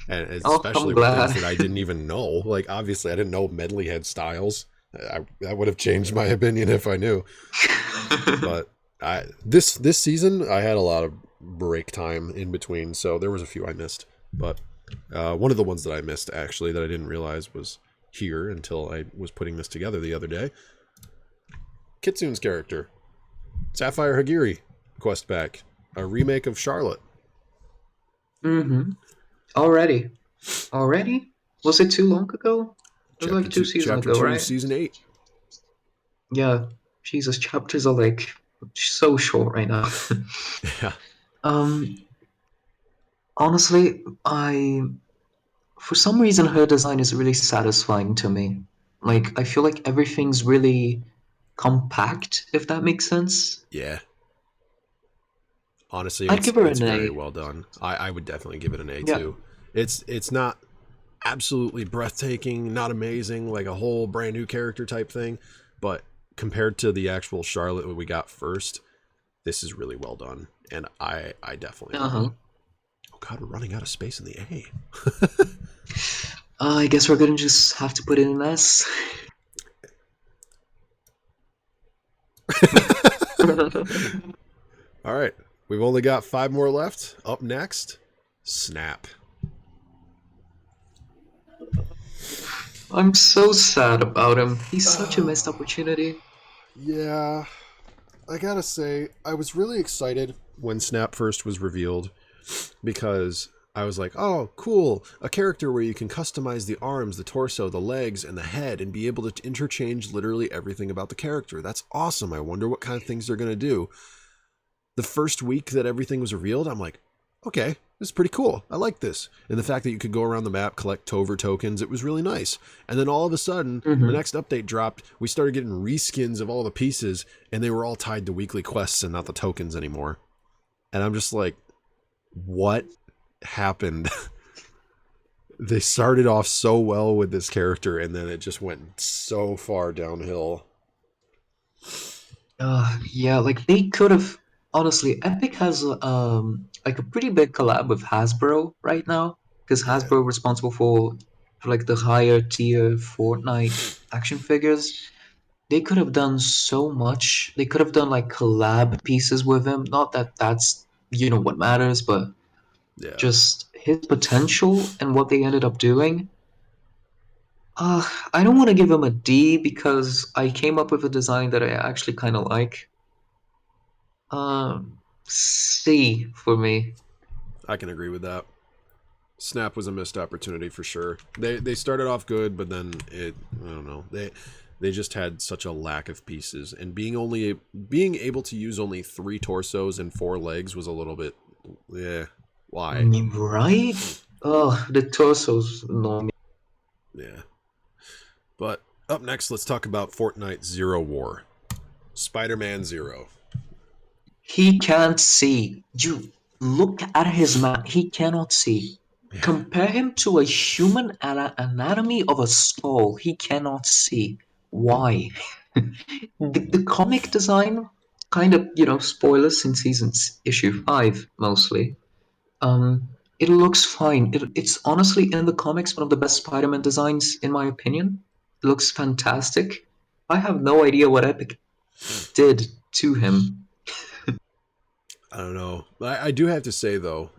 and Oh, I'm especially with things glad. that I didn't even know. Like obviously I didn't know Medley had styles. That would have changed my opinion if I knew. But this season I had a lot of break time in between, so there was a few I missed. But one of the ones that I missed actually that I didn't realize was here until I was putting this together the other day. Kitsune's character, Sapphire Hagiri, quest pack, a remake of Charlotte. Hmm. Already. Already? Was it too long ago? It was like two seasons Chapter ago, 2, right? season 8. Yeah. Jesus, chapters are like so short right now. Yeah, um, honestly, I for some reason her design is really satisfying to me. Like I feel like everything's really compact, if that makes sense. yeah. Honestly, I'd give her it's an very A. well done. I would definitely give it an A Yeah. too. It's not absolutely breathtaking, not amazing, like a whole brand new character type thing, but compared to the actual Charlotte that we got first, this is really well done, and I definitely love it. Uh-huh. Oh God, we're running out of space in the A. I guess we're gonna just have to put it in S. All right, we've only got 5 more left. Up next, Snap. I'm so sad about him. He's such a missed opportunity. Yeah, I gotta say, I was really excited when Snap first was revealed because I was like, oh, cool, a character where you can customize the arms, the torso, the legs, and the head and be able to interchange literally everything about the character. That's awesome. I wonder what kind of things they're going to do. The first week that everything was revealed, I'm like, okay, this is pretty cool. I like this. And the fact that you could go around the map, collect Tover tokens, it was really nice. And then all of a sudden, the Hmm. next update dropped, we started getting reskins of all the pieces, and they were all tied to weekly quests and not the tokens anymore. And I'm just like, what happened? They started off so well with this character, and then it just went so far downhill. Yeah, like they could have honestly. Epic has like a pretty big collab with Hasbro right now because Yeah, Hasbro responsible for like the higher tier Fortnite action figures. They could have done so much. They could have done like collab pieces with him. Not that that's what matters, but yeah. just his potential and what they ended up doing. I don't want to give him a D because I came up with a design that I actually kind of like. C for me. I can agree with that. Snap was a missed opportunity for sure. They started off good, but then I don't know. They just had such a lack of pieces, and being able to use only 3 torsos and 4 legs was a little bit, yeah. Why? Right? Oh, the torsos annoy me. Yeah. But up next, let's talk about Fortnite Zero War. Spider-Man Zero. He can't see. You look at his map. He cannot see. Yeah. Compare him to a human anatomy of a skull. He cannot see. Why? The comic design, kind of, spoilers since season's issue 5 mostly. It looks fine. It's honestly in the comics one of the best Spider-Man designs in my opinion. It looks fantastic. I have no idea what Epic did to him. I don't know. I do have to say though,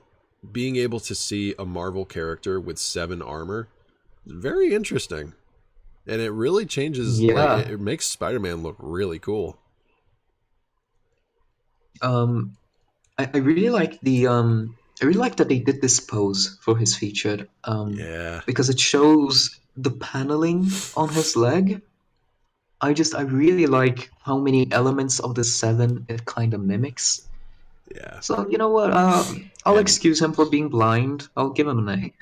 being able to see a Marvel character with 7 armor is very interesting. And it really changes, like, Yeah. it makes Spider-Man look really cool. Um, I really like I really like that they did this pose for his featured. Yeah, Because it shows the paneling on his leg. I really like how many elements of the 7 it kind of mimics. yeah. So you know what? I'll And excuse him for being blind. I'll give him an A.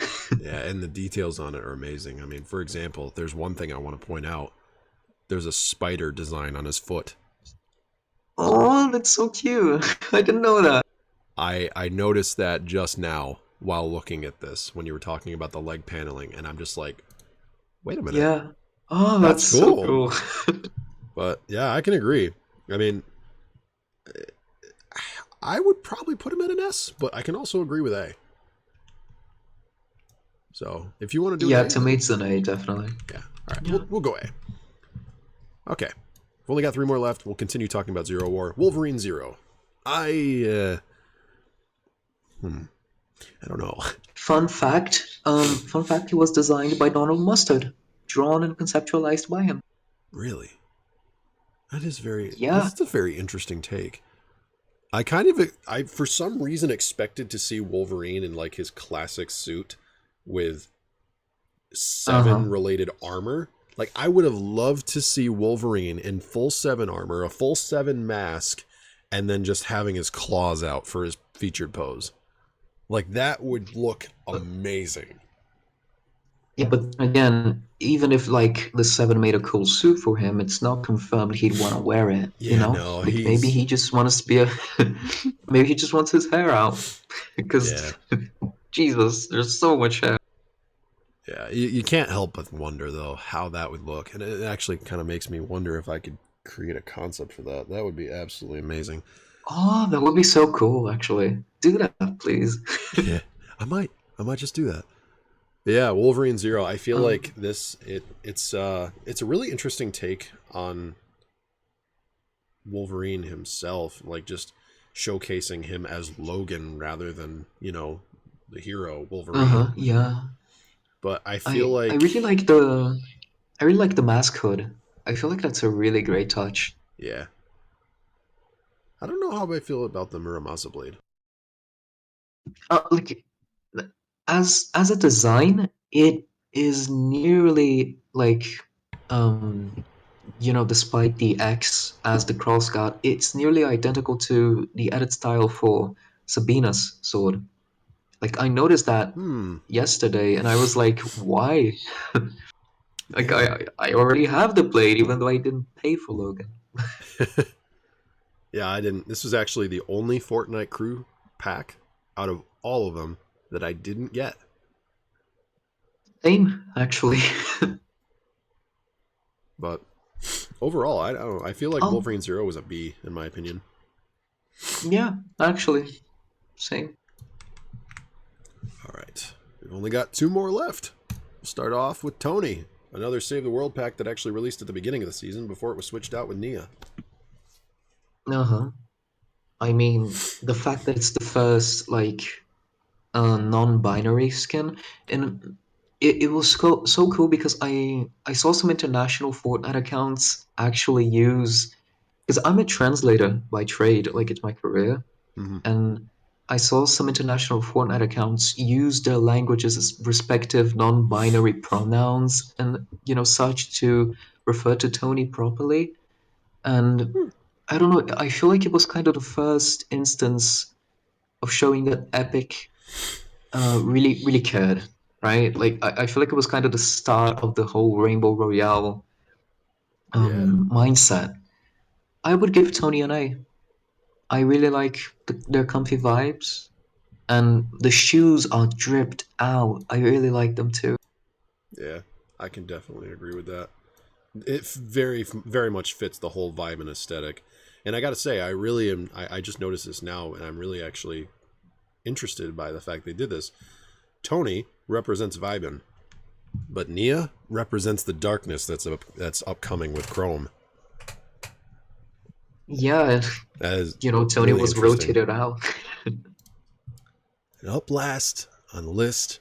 yeah, and the details on it are amazing. I mean, for example, there's one thing I want to point out. There's a spider design on his foot. Oh, that's so cute. I didn't know that. I noticed that just now while looking at this when you were talking about the leg paneling, and I'm just like, wait a minute, Yeah. Oh, that's that's so cool. cool. But yeah, I can agree. I mean, I would probably put him at an S, but I can also agree with A. So if you want to do Yeah, an A, to then me it's an A, definitely. yeah. All right, Yeah. we'll go A. Okay. We've only got 3 more left. We'll continue talking about Zero War. Wolverine Zero. I don't know. Fun fact, he was designed by Donald Mustard, drawn and conceptualized by him. Really? That's Yeah. a very interesting take. I for some reason expected to see Wolverine in like his classic suit with 7 related armor. Like I would have loved to see Wolverine in full 7 armor, a full 7 mask, and then just having his claws out for his featured pose. Like that would look amazing. Yeah, but again, even if like the Seven made a cool suit for him, it's not confirmed he'd want to wear it. You Yeah, know, no, like maybe he's he just wants to be a, maybe he just wants his hair out, yeah. because Jesus, there's so much hair. Yeah, you can't help but wonder though how that would look. And it actually kind of makes me wonder if I could create a concept for that. That would be absolutely amazing. Oh, that would be so cool, actually. Do that, please. Yeah, I might just do that. Yeah, Wolverine Zero. I feel like it's a really interesting take on Wolverine himself, like just showcasing him as Logan rather than, the hero Wolverine. Yeah. But I feel I like really like the I really like the mask hood. I feel like that's a really great touch. yeah. I don't know how I feel about the Muramasa blade. Like as a design, it is nearly like despite the X as the cross guard, it's nearly identical to the edit style for Sabina's sword. Like I noticed that Hmm. yesterday, and I was like, why? Like Yeah. I already have the blade, even though I didn't pay for Logan. Yeah, I didn't. This was actually the only Fortnite crew pack out of all of them that I didn't get. Same, actually. But overall, I don't know. I feel like Oh, Wolverine Zero was a B in my opinion. yeah, actually, same. All right, we've only got 2 more left. We'll start off with Tony, another Save the World pack that actually released at the beginning of the season before it was switched out with Nia. Uh-huh. I mean, the fact that it's the first like non-binary skin, and it was so cool because I saw some international Fortnite accounts actually use, because I'm a translator by trade, like it's my career, Mm-hmm. and I saw some international Fortnite accounts use their languages as respective non-binary pronouns and such to refer to Tony properly. And Hmm. I don't know, I feel like it was kind of the first instance of showing that Epic really cared, right? Like I feel like it was kind of the start of the whole Rainbow Royale Yeah. mindset. I would give Tony an A. I really like their comfy vibes, and the shoes are dripped out. I really like them too. Yeah. I can definitely agree with that. It very much fits the whole vibe and aesthetic. And I got to say, I really am. I just noticed this now, and I'm really actually interested by the fact they did this. Tony represents Vibin, but Nia represents the darkness that's upcoming with Chrome. Yeah, That is Tony really was interesting. rotated out. And up last on the list,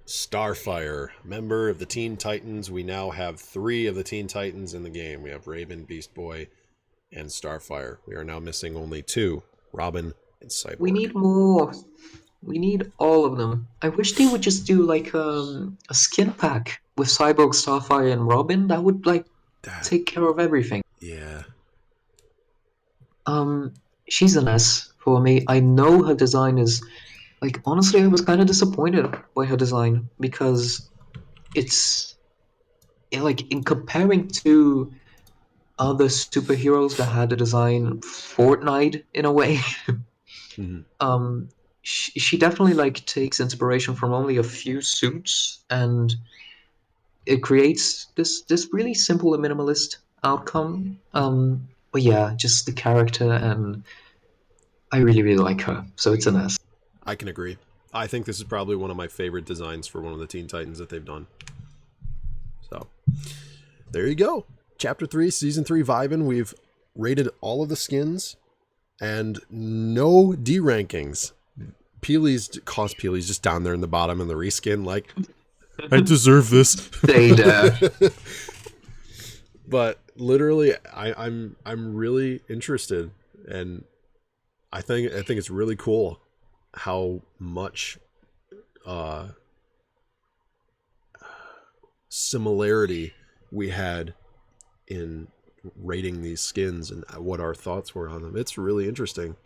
Starfire, member of the Teen Titans. We now have 3 of the Teen Titans in the game. We have Raven, Beast Boy, and Starfire. We are now missing only 2, Robin and We Cyborg. need more. We need all of them. I wish they would just do like a skin pack with Cyborg, Starfire, and Robin. That would like That, take care of everything. yeah, She's an S for me. I know her design is like, honestly, I was kind of disappointed by her design because it's like, in comparing to other superheroes that had a design Fortnite in a way. Mhm. She definitely like takes inspiration from only a few suits, and it creates this really simple and minimalist outcome. But yeah, just the character, and I really like her, so it's an S. I can agree. I think this is probably one of my favorite designs for one of the Teen Titans that they've done. So there you go. Chapter 3, Season 3 vibing. We've rated all of the skins and no D rankings. Peely's just down there in the bottom in the reskin, like, I deserve this. Phaedra. But literally, I'm really interested, and I think it's really cool how much similarity we had in rating these skins and what our thoughts were on them. It's really interesting.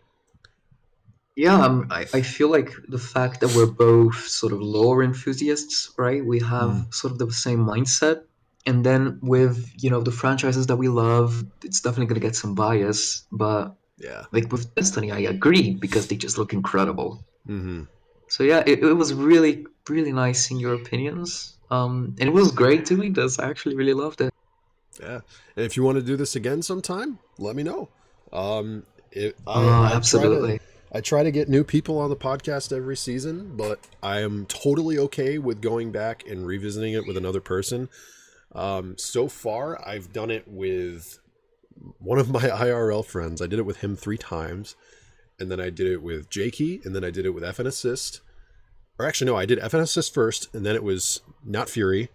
Yeah, I feel like the fact that we're both sort of lore enthusiasts, right? We have sort of the same mindset. And then with, the franchises that we love, it's definitely going to get some bias. But Yeah. like with Destiny, I agree because they just look incredible. Mm-hmm. So yeah, it was really, really nice seeing your opinions. And it was great doing this. I actually really loved it. Yeah. And if you want to do this again sometime, let me know. I try to Absolutely. get new people on the podcast every season, but I am totally okay with going back and revisiting it with another person. So far, I've done it with one of my IRL friends. I did it with him 3 times, and then I did it with Jakey, and then I did it with FN Assist. Or actually, no, I did FN Assist first, and then it was Not Fury,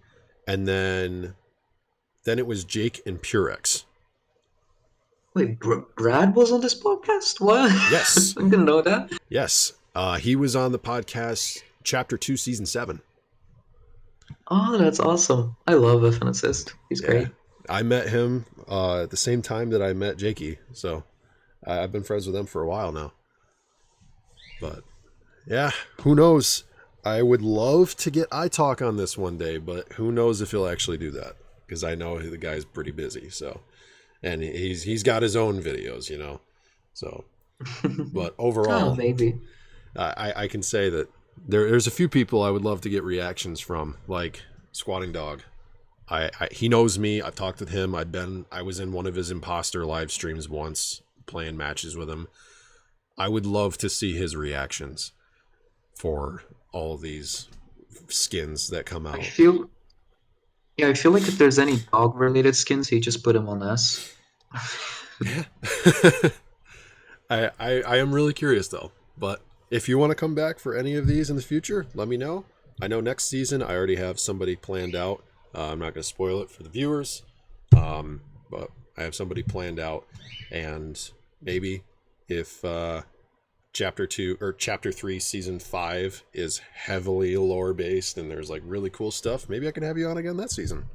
and then it was Jake and Purex. Wait, Brad was on this podcast? What? Yes. I didn't know that. Yes. He was on the podcast Chapter 2, Season 7. Oh, that's awesome. I love FN Assist. He's Yeah. great. I met him at the same time that I met Jakey, so I've been friends with them for a while now. But yeah, who knows? I would love to get iTalk on this one day, but who knows if he'll actually do that? Because I know the guy's pretty busy. So, and he's got his own videos, So, but overall, Oh, maybe. I can say that there's a few people I would love to get reactions from, like Squatting Dog. He knows me. I've talked with him. I was in one of his imposter live streams once, playing matches with him. I would love to see his reactions for all these skins that come out. I feel like if there's any dog related skins, he just put them on S. Yeah. I am really curious though. But if you want to come back for any of these in the future, let me know. I know next season I already have somebody planned out. I'm not going to spoil it for the viewers, but I have somebody planned out, and maybe if Chapter 2 or Chapter 3 Season 5 is heavily lore based and there's like really cool stuff, maybe I can have you on again that season.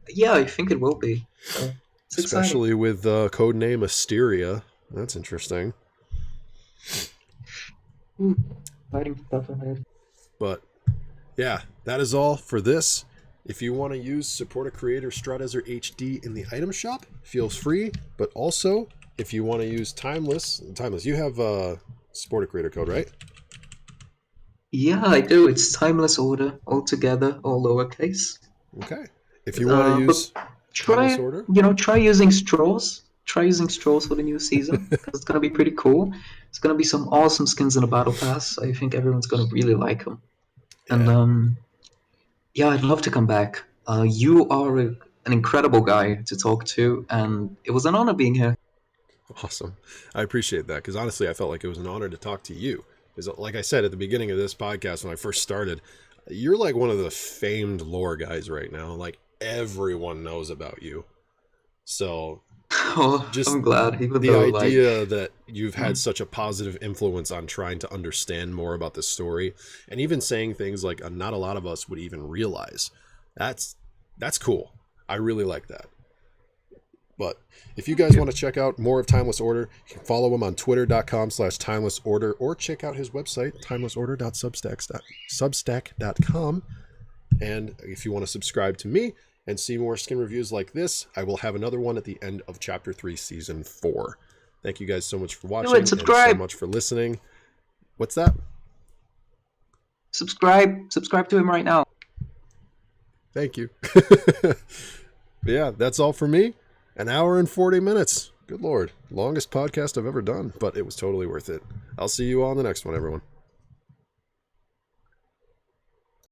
Yeah, I think it will be. So it's Especially exciting. with the code name Asteria. That's interesting. Exciting stuff ahead. But yeah, that is all for this. If you want to use Support a Creator StrawDesertHD in the item shop, feel free. But also, if you want to use Timeless, you have a Support a Creator code, right? Yeah, I do. It's TimelessOrder, all together, all lowercase. Okay. If you want to But use Timeless Order, try using straws. Try using straws for the new season because it's gonna be pretty cool. It's gonna be some awesome skins in the battle pass. I think everyone's gonna really like them. And yeah, yeah, I'd love to come back. You are an incredible guy to talk to, and it was an honor being here. awesome. I appreciate that because honestly, I felt like it was an honor to talk to you. Because, like I said at the beginning of this podcast when I first started, you're like one of the famed lore guys right now. Like everyone knows about you. So Oh, just I'm glad, even the though like, idea that you've had such a positive influence on trying to understand more about the story and even saying things like not a lot of us would even realize, that's cool. I really like that. But if you guys want to check out more of Timeless Order, you can follow him on twitter.com/timelessorder or check out his website, timelessorder.substack.com. And if you want to subscribe to me and see more skin reviews like this, I will have another one at the end of Chapter 3, Season 4. Thank you guys so much for watching. Do it, and so subscribe. much for listening. What's that? Subscribe to him right now. Thank you. But yeah, that's all for me. An hour and 40 minutes. Good Lord. Longest podcast I've ever done, but it was totally worth it. I'll see you all on the next one, everyone.